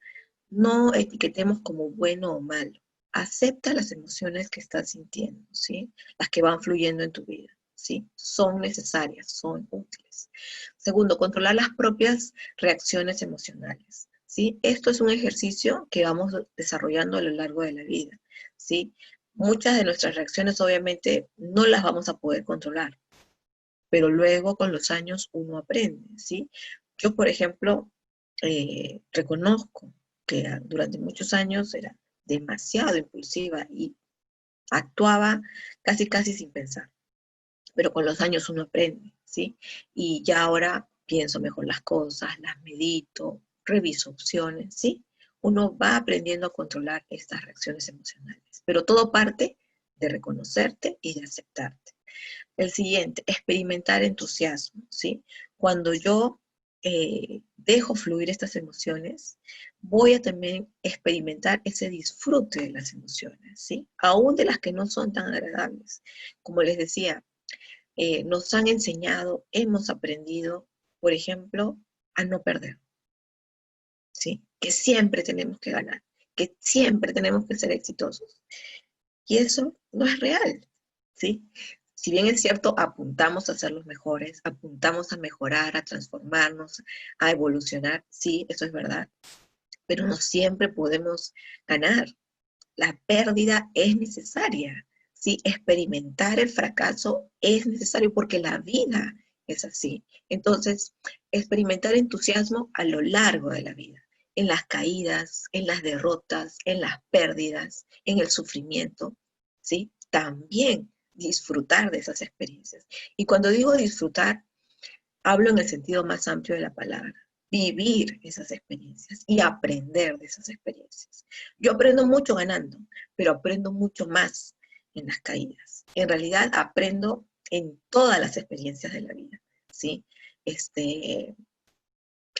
no etiquetemos como bueno o malo. Acepta las emociones que estás sintiendo, ¿sí? Las que van fluyendo en tu vida, ¿sí? Son necesarias, son útiles. Segundo, controlar las propias reacciones emocionales, ¿sí? Esto es un ejercicio que vamos desarrollando a lo largo de la vida, ¿sí? Muchas de nuestras reacciones obviamente no las vamos a poder controlar, pero luego con los años uno aprende, ¿sí? Yo, por ejemplo, reconozco que durante muchos años era demasiado impulsiva y actuaba casi sin pensar, pero con los años uno aprende, ¿sí? Y ya ahora pienso mejor las cosas, las medito, reviso opciones, ¿sí? Uno va aprendiendo a controlar estas reacciones emocionales, pero todo parte de reconocerte y de aceptarte. El siguiente, experimentar entusiasmo, ¿sí? Cuando yo dejo fluir estas emociones, voy a también experimentar ese disfrute de las emociones, ¿sí? Aún de las que no son tan agradables. Como les decía, nos han enseñado, hemos aprendido, por ejemplo, a no perder, ¿sí? Que siempre tenemos que ganar, que siempre tenemos que ser exitosos. Y eso no es real, ¿sí? Si bien es cierto, apuntamos a ser los mejores, apuntamos a mejorar, a transformarnos, a evolucionar, sí, eso es verdad, pero no siempre podemos ganar. La pérdida es necesaria, ¿sí? Experimentar el fracaso es necesario porque la vida es así. Entonces, experimentar entusiasmo a lo largo de la vida, en las caídas, en las derrotas, en las pérdidas, en el sufrimiento, ¿sí? También disfrutar de esas experiencias. Y cuando digo disfrutar, hablo en el sentido más amplio de la palabra. Vivir esas experiencias y aprender de esas experiencias. Yo aprendo mucho ganando, pero aprendo mucho más en las caídas. En realidad aprendo en todas las experiencias de la vida, ¿sí?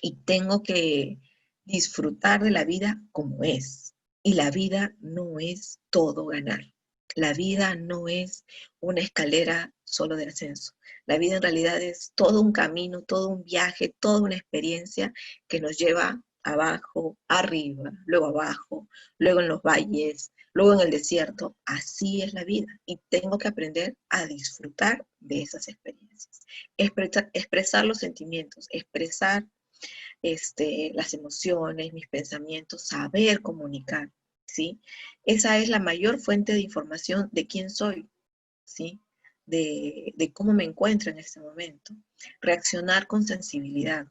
Y tengo que disfrutar de la vida como es. Y la vida no es todo ganar. La vida no es una escalera solo de ascenso. La vida en realidad es todo un camino, todo un viaje, toda una experiencia que nos lleva abajo, arriba, luego abajo, luego en los valles, luego en el desierto. Así es la vida y tengo que aprender a disfrutar de esas experiencias. Expresar los sentimientos, expresar las emociones, mis pensamientos, saber comunicar, ¿sí? Esa es la mayor fuente de información de quién soy, ¿sí? De cómo me encuentro en este momento. Reaccionar con sensibilidad.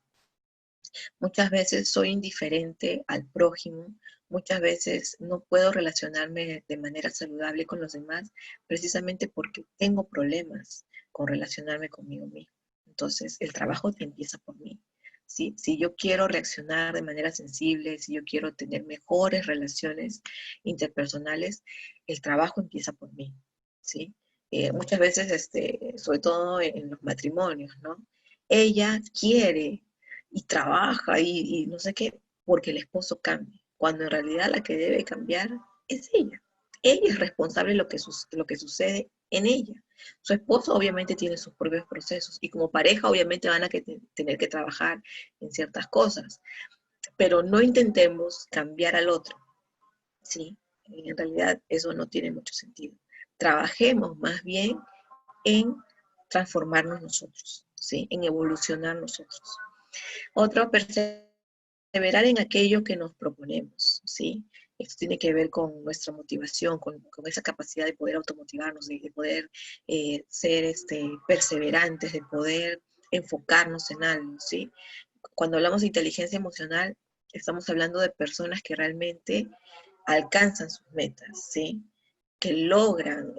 Muchas veces soy indiferente al prójimo, muchas veces no puedo relacionarme de manera saludable con los demás, precisamente porque tengo problemas con relacionarme conmigo mismo. Entonces, el trabajo empieza por mí. ¿Sí? Si yo quiero reaccionar de manera sensible, si yo quiero tener mejores relaciones interpersonales, el trabajo empieza por mí. ¿Sí? Muchas veces, sobre todo en los matrimonios, ¿no? Ella quiere y trabaja y no sé qué, porque el esposo cambie, cuando en realidad la que debe cambiar es ella. Ella es responsable de lo que sucede en ella. Su esposo obviamente tiene sus propios procesos y como pareja obviamente van a tener que trabajar en ciertas cosas. pero no intentemos cambiar al otro, ¿sí? En realidad eso no tiene mucho sentido. Trabajemos más bien en transformarnos nosotros, ¿sí? En evolucionar nosotros. Otro, perseverar en aquello que nos proponemos, ¿sí? Esto tiene que ver con nuestra motivación, con esa capacidad de poder automotivarnos, de poder ser perseverantes, de poder enfocarnos en algo, ¿sí? Cuando hablamos de inteligencia emocional, estamos hablando de personas que realmente alcanzan sus metas, ¿sí? Que logran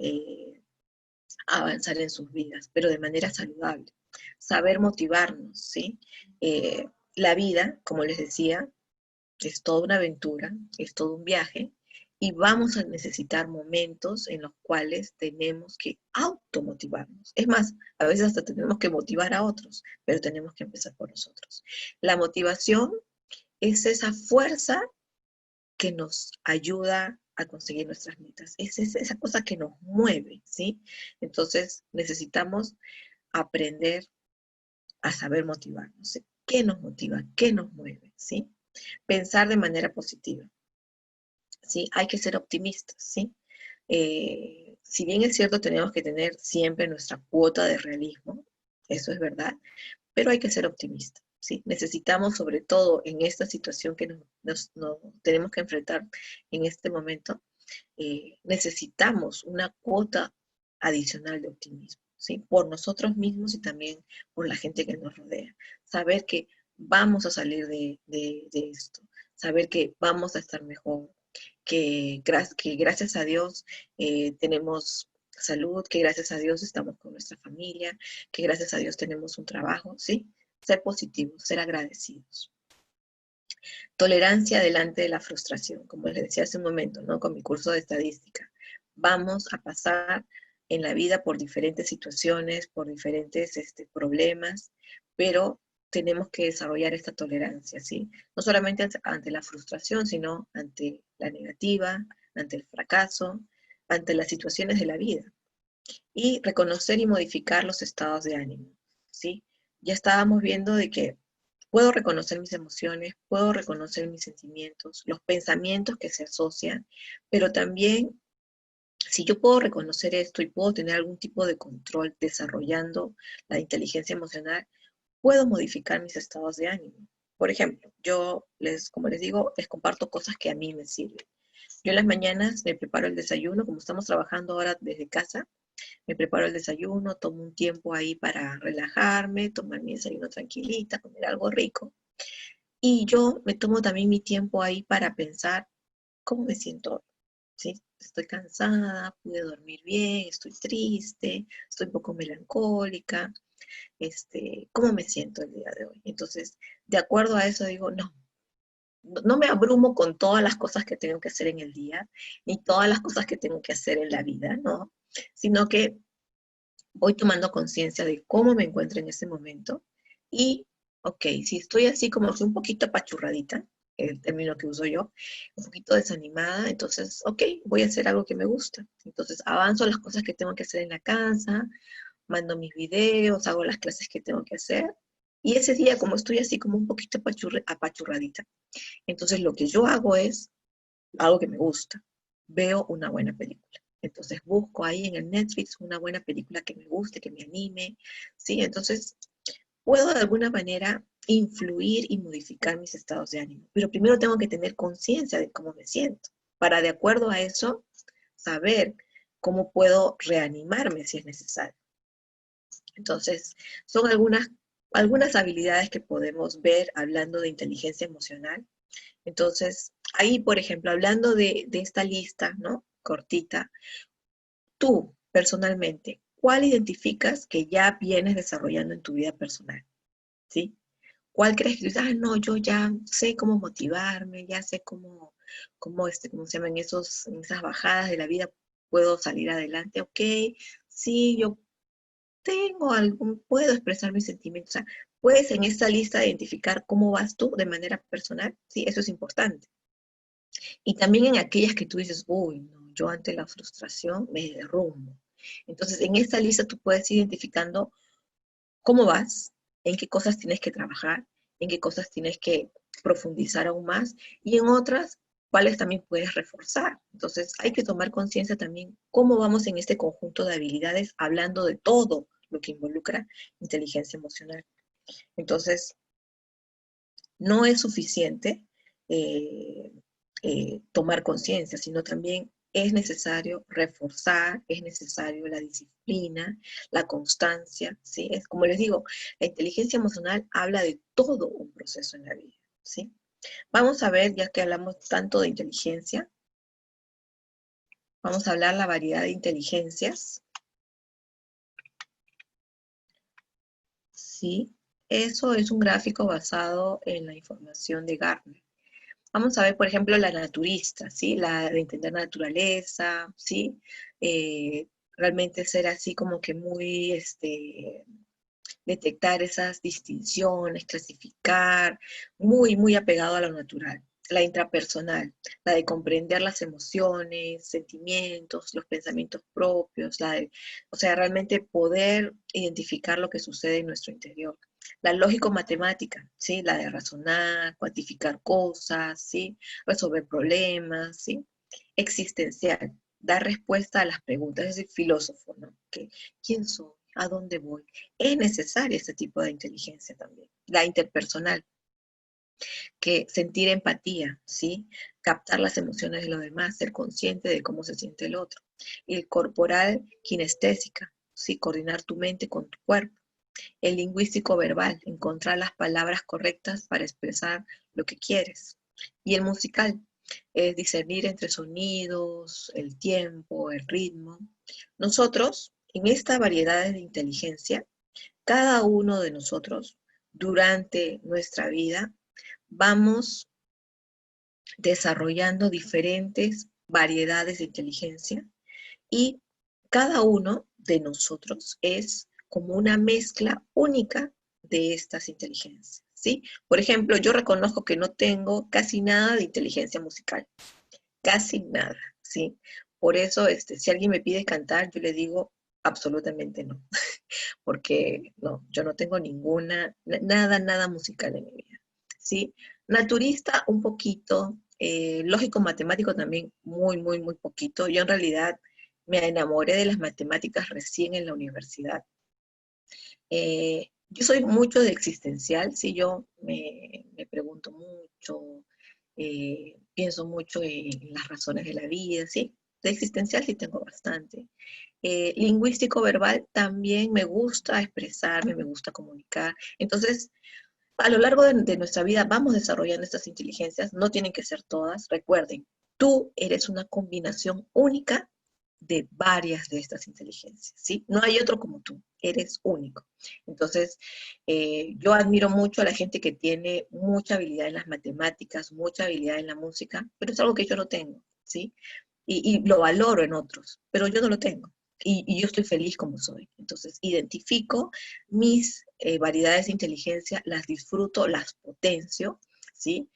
avanzar en sus vidas, pero de manera saludable. Saber motivarnos, ¿sí? La vida, como les decía, es toda una aventura, es todo un viaje, y vamos a necesitar momentos en los cuales tenemos que automotivarnos. Es más, a veces hasta tenemos que motivar a otros, pero tenemos que empezar por nosotros. La motivación es esa fuerza que nos ayuda a conseguir nuestras metas. Es esa cosa que nos mueve, ¿sí? Entonces necesitamos aprender a saber motivarnos, ¿sí? ¿Qué nos motiva? ¿Qué nos mueve? ¿Sí? Pensar de manera positiva, ¿sí? Hay que ser optimistas, ¿sí? Si bien es cierto, tenemos que tener siempre nuestra cuota de realismo, eso es verdad, pero hay que ser optimistas, ¿sí? Necesitamos, sobre todo en esta situación que nos tenemos que enfrentar en este momento, necesitamos una cuota adicional de optimismo, ¿sí? Por nosotros mismos y también por la gente que nos rodea. Saber que vamos a salir de esto, saber que vamos a estar mejor, que gracias a Dios tenemos salud, que gracias a Dios estamos con nuestra familia, que gracias a Dios tenemos un trabajo, ¿sí? Ser positivos, ser agradecidos. Tolerancia delante de la frustración, como les decía hace un momento, ¿no? Con mi curso de estadística. Vamos a pasar en la vida por diferentes situaciones, por diferentes problemas, pero tenemos que desarrollar esta tolerancia, ¿sí? No solamente ante la frustración, sino ante la negativa, ante el fracaso, ante las situaciones de la vida. Y reconocer y modificar los estados de ánimo, ¿sí? Ya estábamos viendo de que puedo reconocer mis emociones, puedo reconocer mis sentimientos, los pensamientos que se asocian, pero también si yo puedo reconocer esto y puedo tener algún tipo de control desarrollando la inteligencia emocional, puedo modificar mis estados de ánimo. Por ejemplo, como les digo, les comparto cosas que a mí me sirven. Yo en las mañanas me preparo el desayuno, como estamos trabajando ahora desde casa, me preparo el desayuno, tomo un tiempo ahí para relajarme, tomar mi desayuno tranquilita, comer algo rico. Y yo me tomo también mi tiempo ahí para pensar cómo me siento hoy, ¿sí? Estoy cansada, pude dormir bien, estoy triste, estoy un poco melancólica, ¿cómo me siento el día de hoy? Entonces, de acuerdo a eso digo, no me abrumo con todas las cosas que tengo que hacer en el día, ni todas las cosas que tengo que hacer en la vida, ¿no? Sino que voy tomando conciencia de cómo me encuentro en ese momento y, ok, si estoy así como que un poquito apachurradita, el término que uso yo, un poquito desanimada, entonces, ok, voy a hacer algo que me gusta. Entonces avanzo las cosas que tengo que hacer en la casa, mando mis videos, hago las clases que tengo que hacer. Y ese día, como estoy así como un poquito apachurradita, entonces lo que yo hago es algo que me gusta. Veo una buena película. Entonces busco ahí en el Netflix una buena película que me guste, que me anime, ¿sí? Entonces puedo de alguna manera influir y modificar mis estados de ánimo. Pero primero tengo que tener conciencia de cómo me siento, para de acuerdo a eso saber cómo puedo reanimarme si es necesario. Entonces, son algunas habilidades que podemos ver hablando de inteligencia emocional. Entonces, ahí, por ejemplo, hablando de esta lista, ¿no? Cortita, tú, personalmente, ¿cuál identificas que ya vienes desarrollando en tu vida personal? ¿Sí? ¿Cuál crees que tú dices, no, yo ya sé cómo motivarme, ya sé cómo se llaman en esas bajadas de la vida, puedo salir adelante? Ok, sí, yo puedo expresar mis sentimientos. O sea, puedes en esta lista identificar cómo vas tú de manera personal, sí, eso es importante. Y también en aquellas que tú dices, uy, no, yo ante la frustración me derrumbo. Entonces, en esta lista tú puedes ir identificando cómo vas, en qué cosas tienes que trabajar, en qué cosas tienes que profundizar aún más, y en otras, cuáles también puedes reforzar. Entonces, hay que tomar conciencia también cómo vamos en este conjunto de habilidades, hablando de todo lo que involucra inteligencia emocional. Entonces, no es suficiente eh, tomar conciencia, sino también es necesario reforzar, es necesario la disciplina, la constancia, ¿sí? Es como les digo, la inteligencia emocional habla de todo un proceso en la vida, ¿sí? Vamos a ver, ya que hablamos tanto de inteligencia, vamos a hablar la variedad de inteligencias, ¿sí? Eso es un gráfico basado en la información de Gartner. Vamos a ver, por ejemplo, la naturista, ¿sí? La de entender la naturaleza, ¿sí? Realmente ser así como que muy, detectar esas distinciones, clasificar, muy, muy apegado a lo natural. La intrapersonal, la de comprender las emociones, sentimientos, los pensamientos propios, o sea, realmente poder identificar lo que sucede en nuestro interior. La lógico-matemática, ¿sí? La de razonar, cuantificar cosas, ¿sí? Resolver problemas, ¿sí? Existencial, dar respuesta a las preguntas, es decir, filósofo, ¿no? ¿Quién soy? ¿A dónde voy? Es necesaria este tipo de inteligencia también. La interpersonal, que sentir empatía, ¿sí? Captar las emociones de los demás, ser consciente de cómo se siente el otro. El corporal kinestésica, ¿sí? Coordinar tu mente con tu cuerpo. El lingüístico verbal, encontrar las palabras correctas para expresar lo que quieres. Y el musical, es discernir entre sonidos, el tiempo, el ritmo. Nosotros, en esta variedad de inteligencia, cada uno de nosotros, durante nuestra vida, vamos desarrollando diferentes variedades de inteligencia y cada uno de nosotros es como una mezcla única de estas inteligencias, ¿sí? Por ejemplo, yo reconozco que no tengo casi nada de inteligencia musical, casi nada, ¿sí? Por eso, si alguien me pide cantar, yo le digo absolutamente no, porque no, yo no tengo nada musical en mi vida, ¿sí? Naturista un poquito, lógico matemático también muy poquito. Yo en realidad me enamoré de las matemáticas recién en la universidad. Yo soy mucho de existencial, sí, yo me pregunto mucho, pienso mucho en las razones de la vida, sí. De existencial sí tengo bastante. Lingüístico verbal también me gusta expresarme, me gusta comunicar. Entonces, a lo largo de nuestra vida vamos desarrollando estas inteligencias, no tienen que ser todas. Recuerden, tú eres una combinación única de varias de estas inteligencias, ¿sí? No hay otro como tú, eres único. Entonces, yo admiro mucho a la gente que tiene mucha habilidad en las matemáticas, mucha habilidad en la música, pero es algo que yo no tengo, ¿sí? Y lo valoro en otros, pero yo no lo tengo. Y yo estoy feliz como soy. Entonces, identifico mis variedades de inteligencia, las disfruto, las potencio, ¿sí?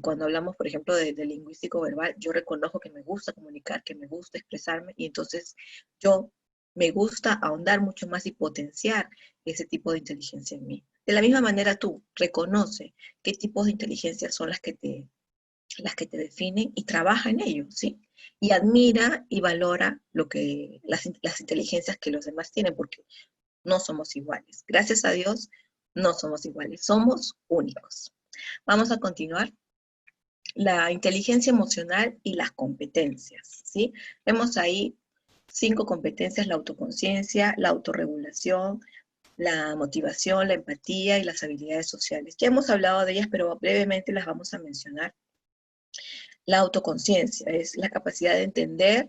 Cuando hablamos, por ejemplo, de lingüístico verbal, yo reconozco que me gusta comunicar, que me gusta expresarme, y entonces yo me gusta ahondar mucho más y potenciar ese tipo de inteligencia en mí. De la misma manera tú, reconoce qué tipos de inteligencia son las que te definen y trabaja en ello, ¿sí? Y admira y valora las inteligencias que los demás tienen, porque no somos iguales. Gracias a Dios, no somos iguales, somos únicos. Vamos a continuar. La inteligencia emocional y las competencias, ¿sí? Vemos ahí 5 competencias: la autoconciencia, la autorregulación, la motivación, la empatía y las habilidades sociales. Ya hemos hablado de ellas, pero brevemente las vamos a mencionar. La autoconciencia es la capacidad de entender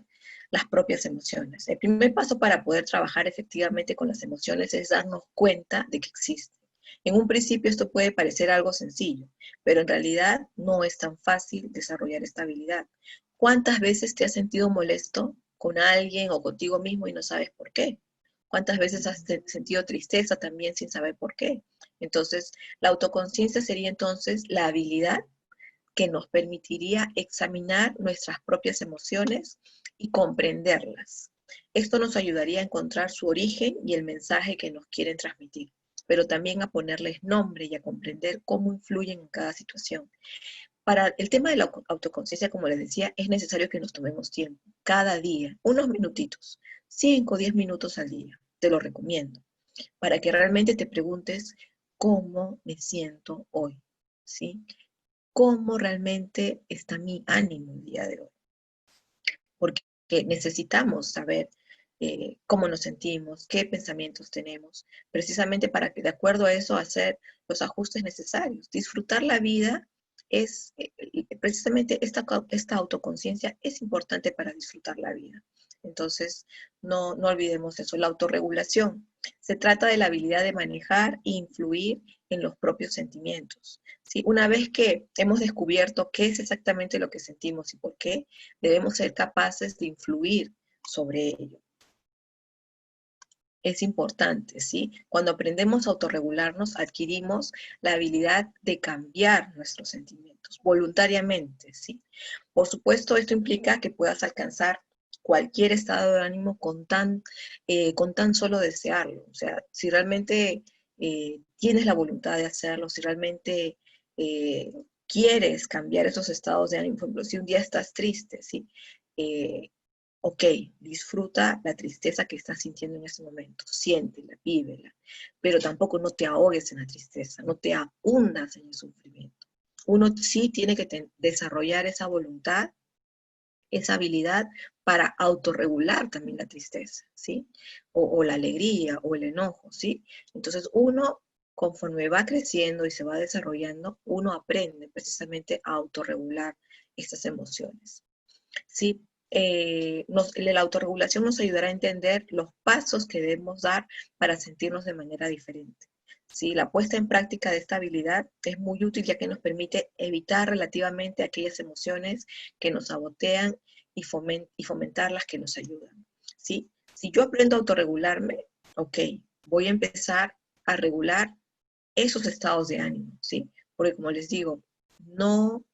las propias emociones. El primer paso para poder trabajar efectivamente con las emociones es darnos cuenta de que existen. En un principio esto puede parecer algo sencillo, pero en realidad no es tan fácil desarrollar esta habilidad. ¿Cuántas veces te has sentido molesto con alguien o contigo mismo y no sabes por qué? ¿Cuántas veces has sentido tristeza también sin saber por qué? Entonces, la autoconciencia sería entonces la habilidad que nos permitiría examinar nuestras propias emociones y comprenderlas. Esto nos ayudaría a encontrar su origen y el mensaje que nos quieren transmitir. pero también a ponerles nombre y a comprender cómo influyen en cada situación. Para el tema de la autoconciencia, como les decía, es necesario que nos tomemos tiempo, cada día, unos minutitos, 5 o 10 minutos al día, te lo recomiendo, para que realmente te preguntes cómo me siento hoy, ¿sí? ¿Cómo realmente está mi ánimo el día de hoy? Porque necesitamos saber cómo nos sentimos, qué pensamientos tenemos, precisamente para que de acuerdo a eso hacer los ajustes necesarios. Disfrutar la vida es, precisamente esta autoconciencia es importante para disfrutar la vida. Entonces, no olvidemos eso, la autorregulación. Se trata de la habilidad de manejar e influir en los propios sentimientos. ¿Sí? Una vez que hemos descubierto qué es exactamente lo que sentimos y por qué, debemos ser capaces de influir sobre ello. Es importante, ¿sí? Cuando aprendemos a autorregularnos, adquirimos la habilidad de cambiar nuestros sentimientos voluntariamente, ¿sí? Por supuesto, esto implica que puedas alcanzar cualquier estado de ánimo con tan solo desearlo. O sea, si realmente tienes la voluntad de hacerlo, si realmente quieres cambiar esos estados de ánimo, por ejemplo, si un día estás triste, ¿sí? Ok, disfruta la tristeza que estás sintiendo en ese momento, siéntela, vívela, pero tampoco no te ahogues en la tristeza, no te hundas en el sufrimiento. Uno sí tiene que desarrollar esa voluntad, esa habilidad para autorregular también la tristeza, ¿sí? O la alegría, o el enojo, ¿sí? Entonces uno, conforme va creciendo y se va desarrollando, uno aprende precisamente a autorregular estas emociones. ¿Sí? La autorregulación nos ayudará a entender los pasos que debemos dar para sentirnos de manera diferente. ¿Sí? La puesta en práctica de esta habilidad es muy útil ya que nos permite evitar relativamente aquellas emociones que nos sabotean y fomentar las que nos ayudan. ¿Sí? Si yo aprendo a autorregularme, ok, voy a empezar a regular esos estados de ánimo, ¿sí? Porque como les digo, no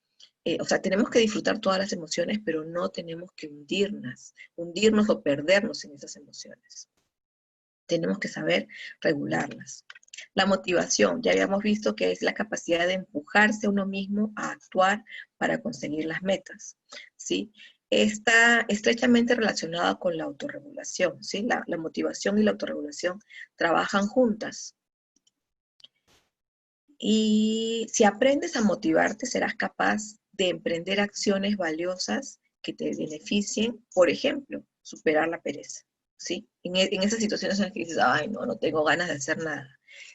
o sea, tenemos que disfrutar todas las emociones, pero no tenemos que hundirnos o perdernos en esas emociones. Tenemos que saber regularlas. La motivación, ya habíamos visto que es la capacidad de empujarse a uno mismo a actuar para conseguir las metas, ¿sí? Está estrechamente relacionada con la autorregulación, ¿sí? La motivación y la autorregulación trabajan juntas. Y si aprendes a motivarte, serás capaz de emprender acciones valiosas que te beneficien, por ejemplo, superar la pereza, ¿sí? En esas situaciones en las que dices, ay, no tengo ganas de hacer nada.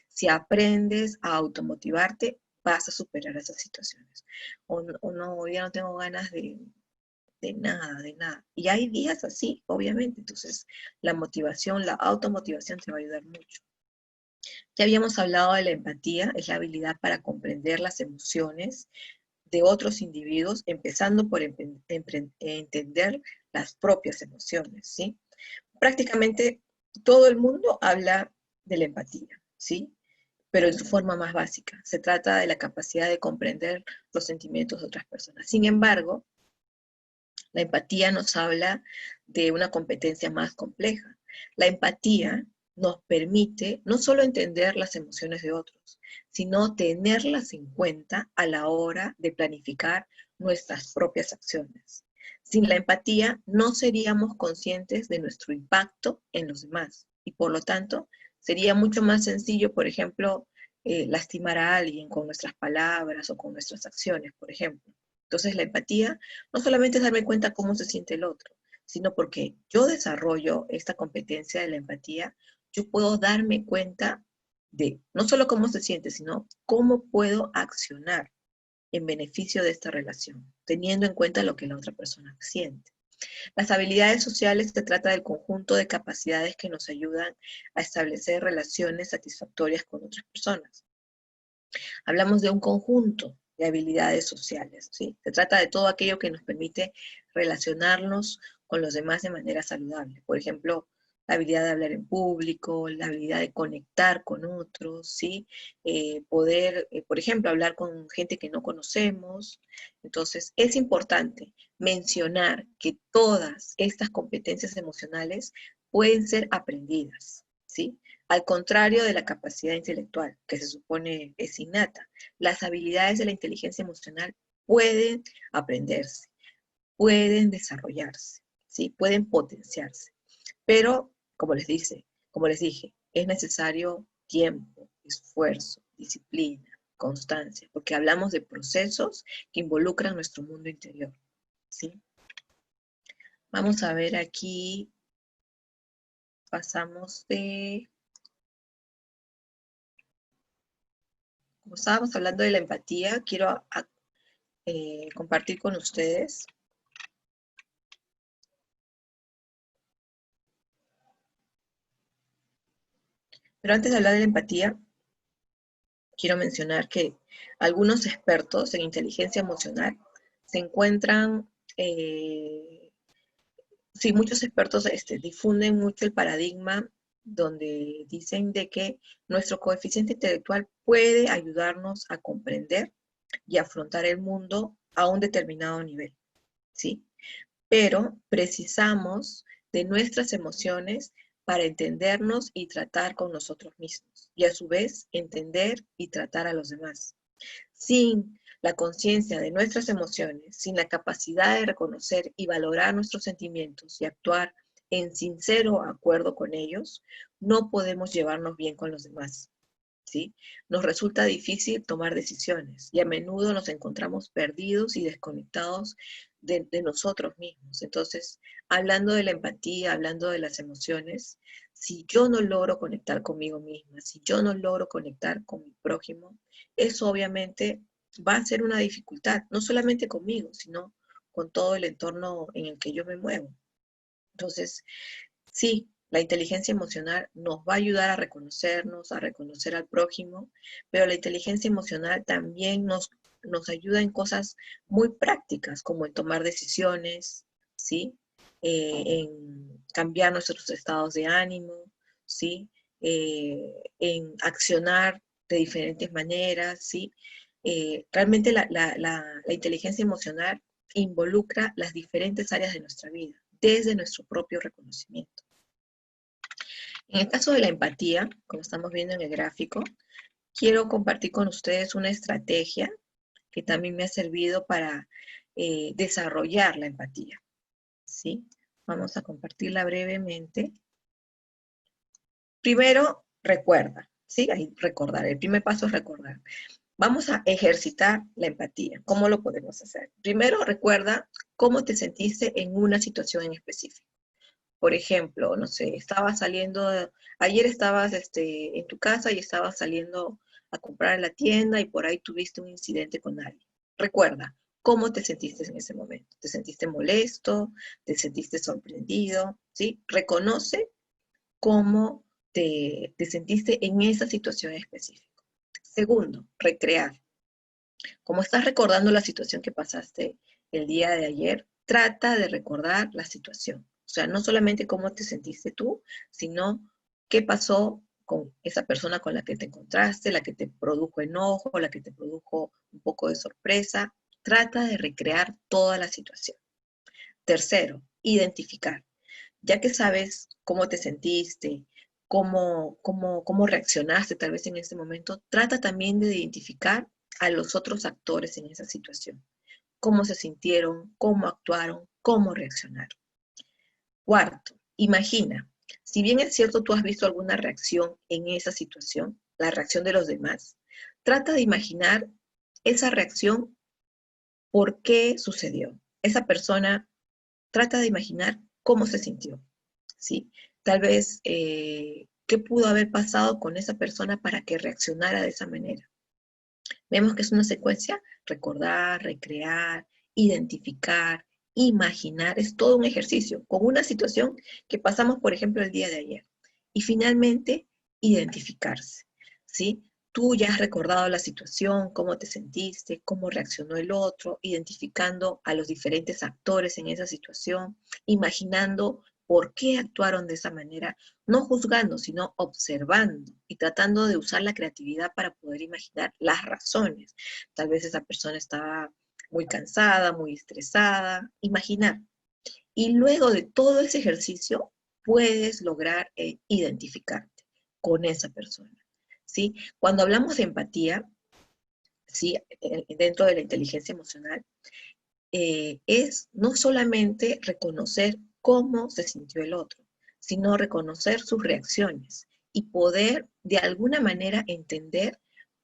Si aprendes a automotivarte, vas a superar esas situaciones. O no, ya no tengo ganas de nada, de nada. Y hay días así, obviamente. Entonces, la motivación, la automotivación te va a ayudar mucho. Ya habíamos hablado de la empatía, es la habilidad para comprender las emociones de otros individuos, empezando por entender las propias emociones, ¿sí? Prácticamente todo el mundo habla de la empatía, ¿sí? Pero en su forma más básica. Se trata de la capacidad de comprender los sentimientos de otras personas. Sin embargo, la empatía nos habla de una competencia más compleja. La empatía nos permite no solo entender las emociones de otros, sino tenerlas en cuenta a la hora de planificar nuestras propias acciones. Sin la empatía no seríamos conscientes de nuestro impacto en los demás y por lo tanto sería mucho más sencillo, por ejemplo, lastimar a alguien con nuestras palabras o con nuestras acciones, por ejemplo. Entonces la empatía no solamente es darme cuenta cómo se siente el otro, sino porque yo desarrollo esta competencia de la empatía, yo puedo darme cuenta de no solo cómo se siente, sino cómo puedo accionar en beneficio de esta relación, teniendo en cuenta lo que la otra persona siente. Las habilidades sociales se trata del conjunto de capacidades que nos ayudan a establecer relaciones satisfactorias con otras personas. Hablamos de un conjunto de habilidades sociales, ¿sí? Se trata de todo aquello que nos permite relacionarnos con los demás de manera saludable. Por ejemplo, la habilidad de hablar en público, la habilidad de conectar con otros, ¿sí? Poder, por ejemplo, hablar con gente que no conocemos. Entonces, es importante mencionar que todas estas competencias emocionales pueden ser aprendidas, ¿sí? Al contrario de la capacidad intelectual, que se supone es innata, las habilidades de la inteligencia emocional pueden aprenderse, pueden desarrollarse, ¿sí? Pueden potenciarse. Pero, como les dije, es necesario tiempo, esfuerzo, disciplina, constancia, porque hablamos de procesos que involucran nuestro mundo interior, ¿sí? Vamos a ver aquí, pasamos de, como estábamos hablando de la empatía, quiero compartir con ustedes. Pero antes de hablar de la empatía, quiero mencionar que algunos expertos en inteligencia emocional se encuentran, sí, muchos expertos difunden mucho el paradigma donde dicen de que nuestro coeficiente intelectual puede ayudarnos a comprender y afrontar el mundo a un determinado nivel, ¿sí? Pero precisamos de nuestras emociones para entendernos y tratar con nosotros mismos, y a su vez entender y tratar a los demás. Sin la conciencia de nuestras emociones, sin la capacidad de reconocer y valorar nuestros sentimientos y actuar en sincero acuerdo con ellos, no podemos llevarnos bien con los demás, ¿sí? Nos resulta difícil tomar decisiones y a menudo nos encontramos perdidos y desconectados de nosotros mismos. Entonces, hablando de la empatía, hablando de las emociones, si yo no logro conectar conmigo misma, si yo no logro conectar con mi prójimo, eso obviamente va a ser una dificultad, no solamente conmigo, sino con todo el entorno en el que yo me muevo. Entonces, sí, la inteligencia emocional nos va a ayudar a reconocernos, a reconocer al prójimo, pero la inteligencia emocional también nos ayuda en cosas muy prácticas, como en tomar decisiones, ¿sí? En cambiar nuestros estados de ánimo, ¿sí? En accionar de diferentes maneras, ¿sí? Realmente la inteligencia emocional involucra las diferentes áreas de nuestra vida, desde nuestro propio reconocimiento. En el caso de la empatía, como estamos viendo en el gráfico, quiero compartir con ustedes una estrategia que también me ha servido para desarrollar la empatía, ¿sí? Vamos a compartirla brevemente. Primero, recuerda, ¿sí? Ahí, recordar, el primer paso es recordar. Vamos a ejercitar la empatía. ¿Cómo lo podemos hacer? Primero, recuerda cómo te sentiste en una situación en específico. Por ejemplo, no sé, ayer estabas en tu casa y estabas saliendo a comprar en la tienda y por ahí tuviste un incidente con alguien. Recuerda, ¿cómo te sentiste en ese momento? ¿Te sentiste molesto? ¿Te sentiste sorprendido? ¿Sí? Reconoce cómo te sentiste en esa situación específica. Segundo, recrear. Como estás recordando la situación que pasaste el día de ayer, trata de recordar la situación. O sea, no solamente cómo te sentiste tú, sino qué pasó con esa persona con la que te encontraste, la que te produjo enojo, la que te produjo un poco de sorpresa. Trata de recrear toda la situación. Tercero, identificar. Ya que sabes cómo te sentiste, cómo reaccionaste tal vez en ese momento, trata también de identificar a los otros actores en esa situación. Cómo se sintieron, cómo actuaron, cómo reaccionaron. Cuarto, imagina. Si bien es cierto tú has visto alguna reacción en esa situación, la reacción de los demás, trata de imaginar esa reacción, por qué sucedió. Esa persona trata de imaginar cómo se sintió, ¿sí? Tal vez, ¿qué pudo haber pasado con esa persona para que reaccionara de esa manera? Vemos que es una secuencia: recordar, recrear, identificar, imaginar, es todo un ejercicio con una situación que pasamos, por ejemplo, el día de ayer. Y finalmente, identificarse, ¿sí? Tú ya has recordado la situación, cómo te sentiste, cómo reaccionó el otro, identificando a los diferentes actores en esa situación, imaginando por qué actuaron de esa manera, no juzgando, sino observando y tratando de usar la creatividad para poder imaginar las razones. Tal vez esa persona estaba muy cansada, muy estresada, imaginar. Y luego de todo ese ejercicio, puedes lograr identificarte. con esa persona, ¿sí? Cuando hablamos de empatía, ¿sí? Dentro de la inteligencia emocional, es no solamente reconocer cómo se sintió el otro, sino reconocer sus reacciones y poder de alguna manera entender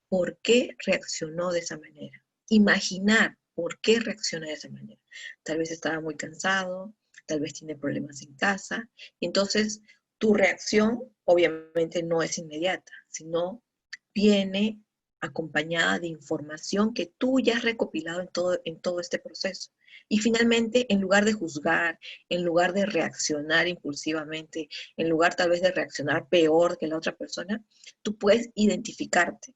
por qué reaccionó de esa manera. Imaginar por qué reacciona de esa manera. Tal vez estaba muy cansado, tal vez tiene problemas en casa. Entonces, tu reacción obviamente no es inmediata, sino viene acompañada de información que tú ya has recopilado en todo este proceso. Y finalmente, en lugar de juzgar, en lugar de reaccionar impulsivamente, en lugar tal vez de reaccionar peor que la otra persona, tú puedes identificarte.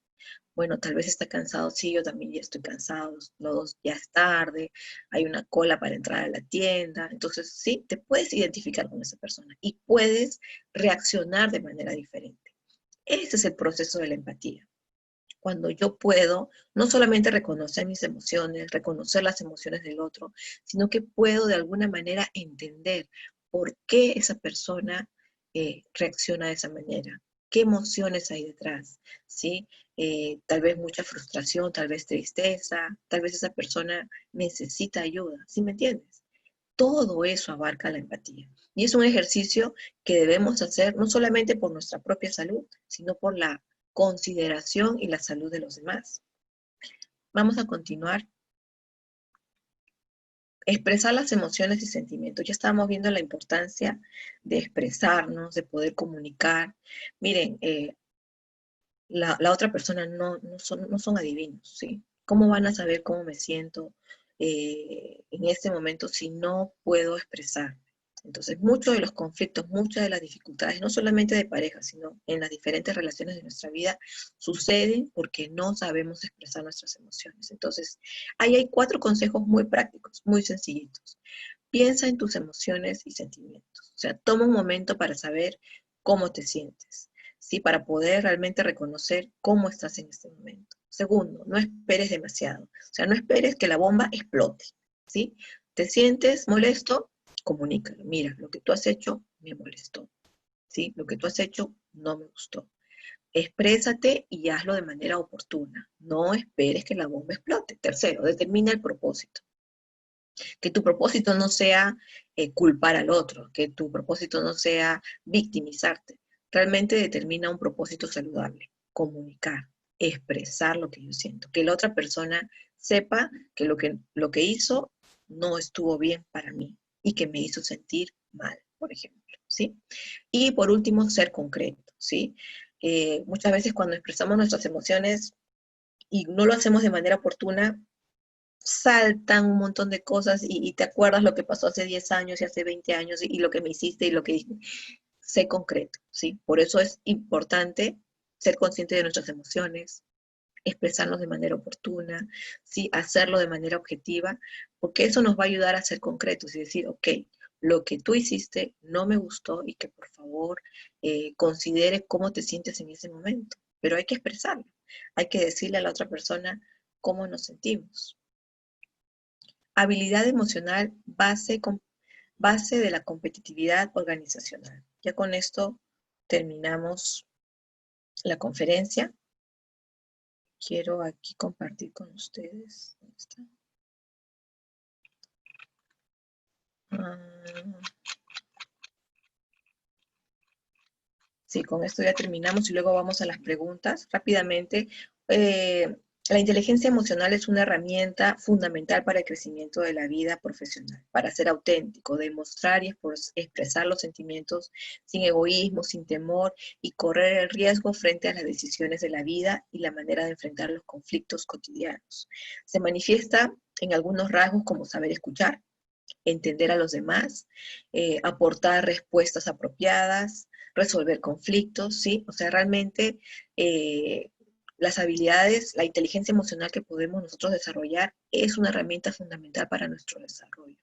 Bueno, tal vez está cansado, sí, yo también ya estoy cansado, los dos ya es tarde, hay una cola para entrar a la tienda, entonces sí, te puedes identificar con esa persona y puedes reaccionar de manera diferente. Ese es el proceso de la empatía. Cuando yo puedo no solamente reconocer mis emociones, reconocer las emociones del otro, sino que puedo de alguna manera entender por qué esa persona reacciona de esa manera, qué emociones hay detrás, ¿sí? Tal vez mucha frustración, tal vez tristeza, tal vez esa persona necesita ayuda, ¿sí me entiendes? Todo eso abarca la empatía. Y es un ejercicio que debemos hacer no solamente por nuestra propia salud, sino por la consideración y la salud de los demás. Vamos a continuar. Expresar las emociones y sentimientos. Ya estábamos viendo la importancia de expresarnos, de poder comunicar. Miren, la otra persona no son adivinos, ¿sí? ¿Cómo van a saber cómo me siento en este momento si no puedo expresar? Entonces, muchos de los conflictos, muchas de las dificultades, no solamente de pareja, sino en las diferentes relaciones de nuestra vida, suceden porque no sabemos expresar nuestras emociones. Entonces, ahí hay 4 consejos muy prácticos, muy sencillitos. Piensa en tus emociones y sentimientos. O sea, toma un momento para saber cómo te sientes, ¿sí? Para poder realmente reconocer cómo estás en este momento. Segundo, no esperes demasiado. O sea, no esperes que la bomba explote, ¿sí? ¿Te sientes molesto? Comunícalo. Mira, lo que tú has hecho me molestó, ¿sí? Lo que tú has hecho no me gustó. Exprésate y hazlo de manera oportuna. No esperes que la bomba explote. Tercero, determina el propósito. Que tu propósito no sea culpar al otro, que tu propósito no sea victimizarte. Realmente determina un propósito saludable, comunicar, expresar lo que yo siento, que la otra persona sepa que lo que hizo no estuvo bien para mí y que me hizo sentir mal, por ejemplo, ¿sí? Y por último, ser concreto, ¿sí? Muchas veces cuando expresamos nuestras emociones y no lo hacemos de manera oportuna, saltan un montón de cosas y te acuerdas lo que pasó hace 10 años y hace 20 años y lo que me hiciste y lo que dije. Sé concreto, ¿sí? Por eso es importante ser consciente de nuestras emociones, expresarnos de manera oportuna, ¿sí? Hacerlo de manera objetiva, porque eso nos va a ayudar a ser concretos y decir, ok, lo que tú hiciste no me gustó y que por favor considere cómo te sientes en ese momento, pero hay que expresarlo, hay que decirle a la otra persona cómo nos sentimos. Habilidad emocional, base de la competitividad organizacional. Ya con esto terminamos la conferencia. Quiero aquí compartir con ustedes. ¿Dónde está? Sí, con esto ya terminamos y luego vamos a las preguntas. Rápidamente, la inteligencia emocional es una herramienta fundamental para el crecimiento de la vida profesional, para ser auténtico, demostrar y expresar los sentimientos sin egoísmo, sin temor y correr el riesgo frente a las decisiones de la vida y la manera de enfrentar los conflictos cotidianos. Se manifiesta en algunos rasgos como saber escuchar, entender a los demás, aportar respuestas apropiadas, resolver conflictos, ¿sí? O sea, realmente las habilidades, la inteligencia emocional que podemos nosotros desarrollar es una herramienta fundamental para nuestro desarrollo.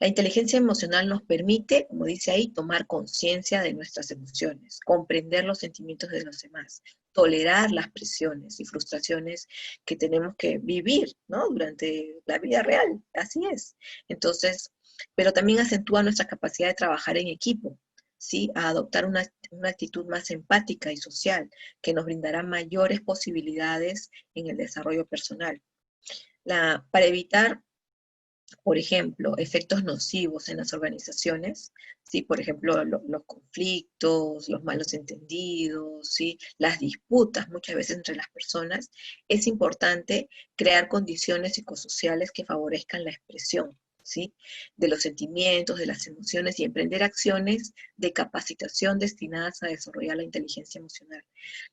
La inteligencia emocional nos permite, como dice ahí, tomar conciencia de nuestras emociones, comprender los sentimientos de los demás, tolerar las presiones y frustraciones que tenemos que vivir, ¿no? Durante la vida real, así es. Entonces, pero también acentúa nuestra capacidad de trabajar en equipo, ¿sí? A adoptar una actitud más empática y social, que nos brindará mayores posibilidades en el desarrollo personal. Para evitar, por ejemplo, efectos nocivos en las organizaciones, ¿sí? Por ejemplo, los conflictos, los malos entendidos, ¿sí? Las disputas muchas veces entre las personas, es importante crear condiciones psicosociales que favorezcan la expresión, ¿sí? De los sentimientos, de las emociones y emprender acciones de capacitación destinadas a desarrollar la inteligencia emocional.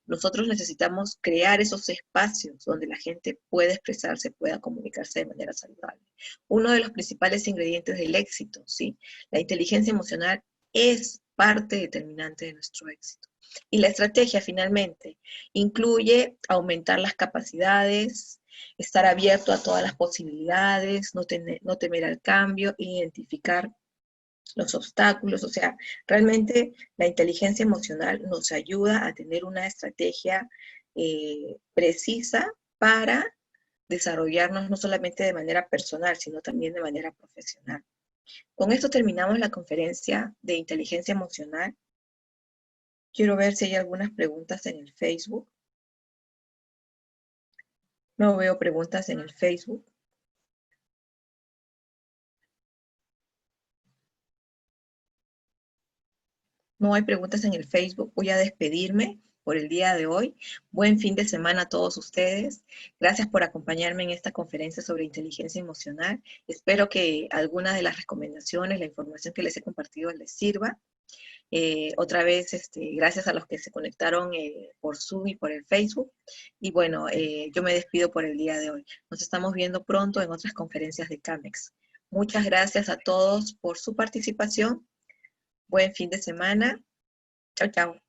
Nosotros necesitamos crear esos espacios donde la gente pueda expresarse, pueda comunicarse de manera saludable. Uno de los principales ingredientes del éxito, ¿sí? La inteligencia emocional es parte determinante de nuestro éxito. Y la estrategia, finalmente, incluye aumentar las capacidades, estar abierto a todas las posibilidades, no temer al cambio, identificar los obstáculos, o sea, realmente la inteligencia emocional nos ayuda a tener una estrategia precisa para desarrollarnos no solamente de manera personal, sino también de manera profesional. Con esto terminamos la conferencia de inteligencia emocional. Quiero ver si hay algunas preguntas en el Facebook. No veo preguntas en el Facebook. No hay preguntas en el Facebook. Voy a despedirme por el día de hoy. Buen fin de semana a todos ustedes. Gracias por acompañarme en esta conferencia sobre inteligencia emocional. Espero que alguna de las recomendaciones, la información que les he compartido les sirva. Otra vez, gracias a los que se conectaron por Zoom y por el Facebook. Y bueno, yo me despido por el día de hoy. Nos estamos viendo pronto en otras conferencias de CAMEX. Muchas gracias a todos por su participación. Buen fin de semana. Chao, chao.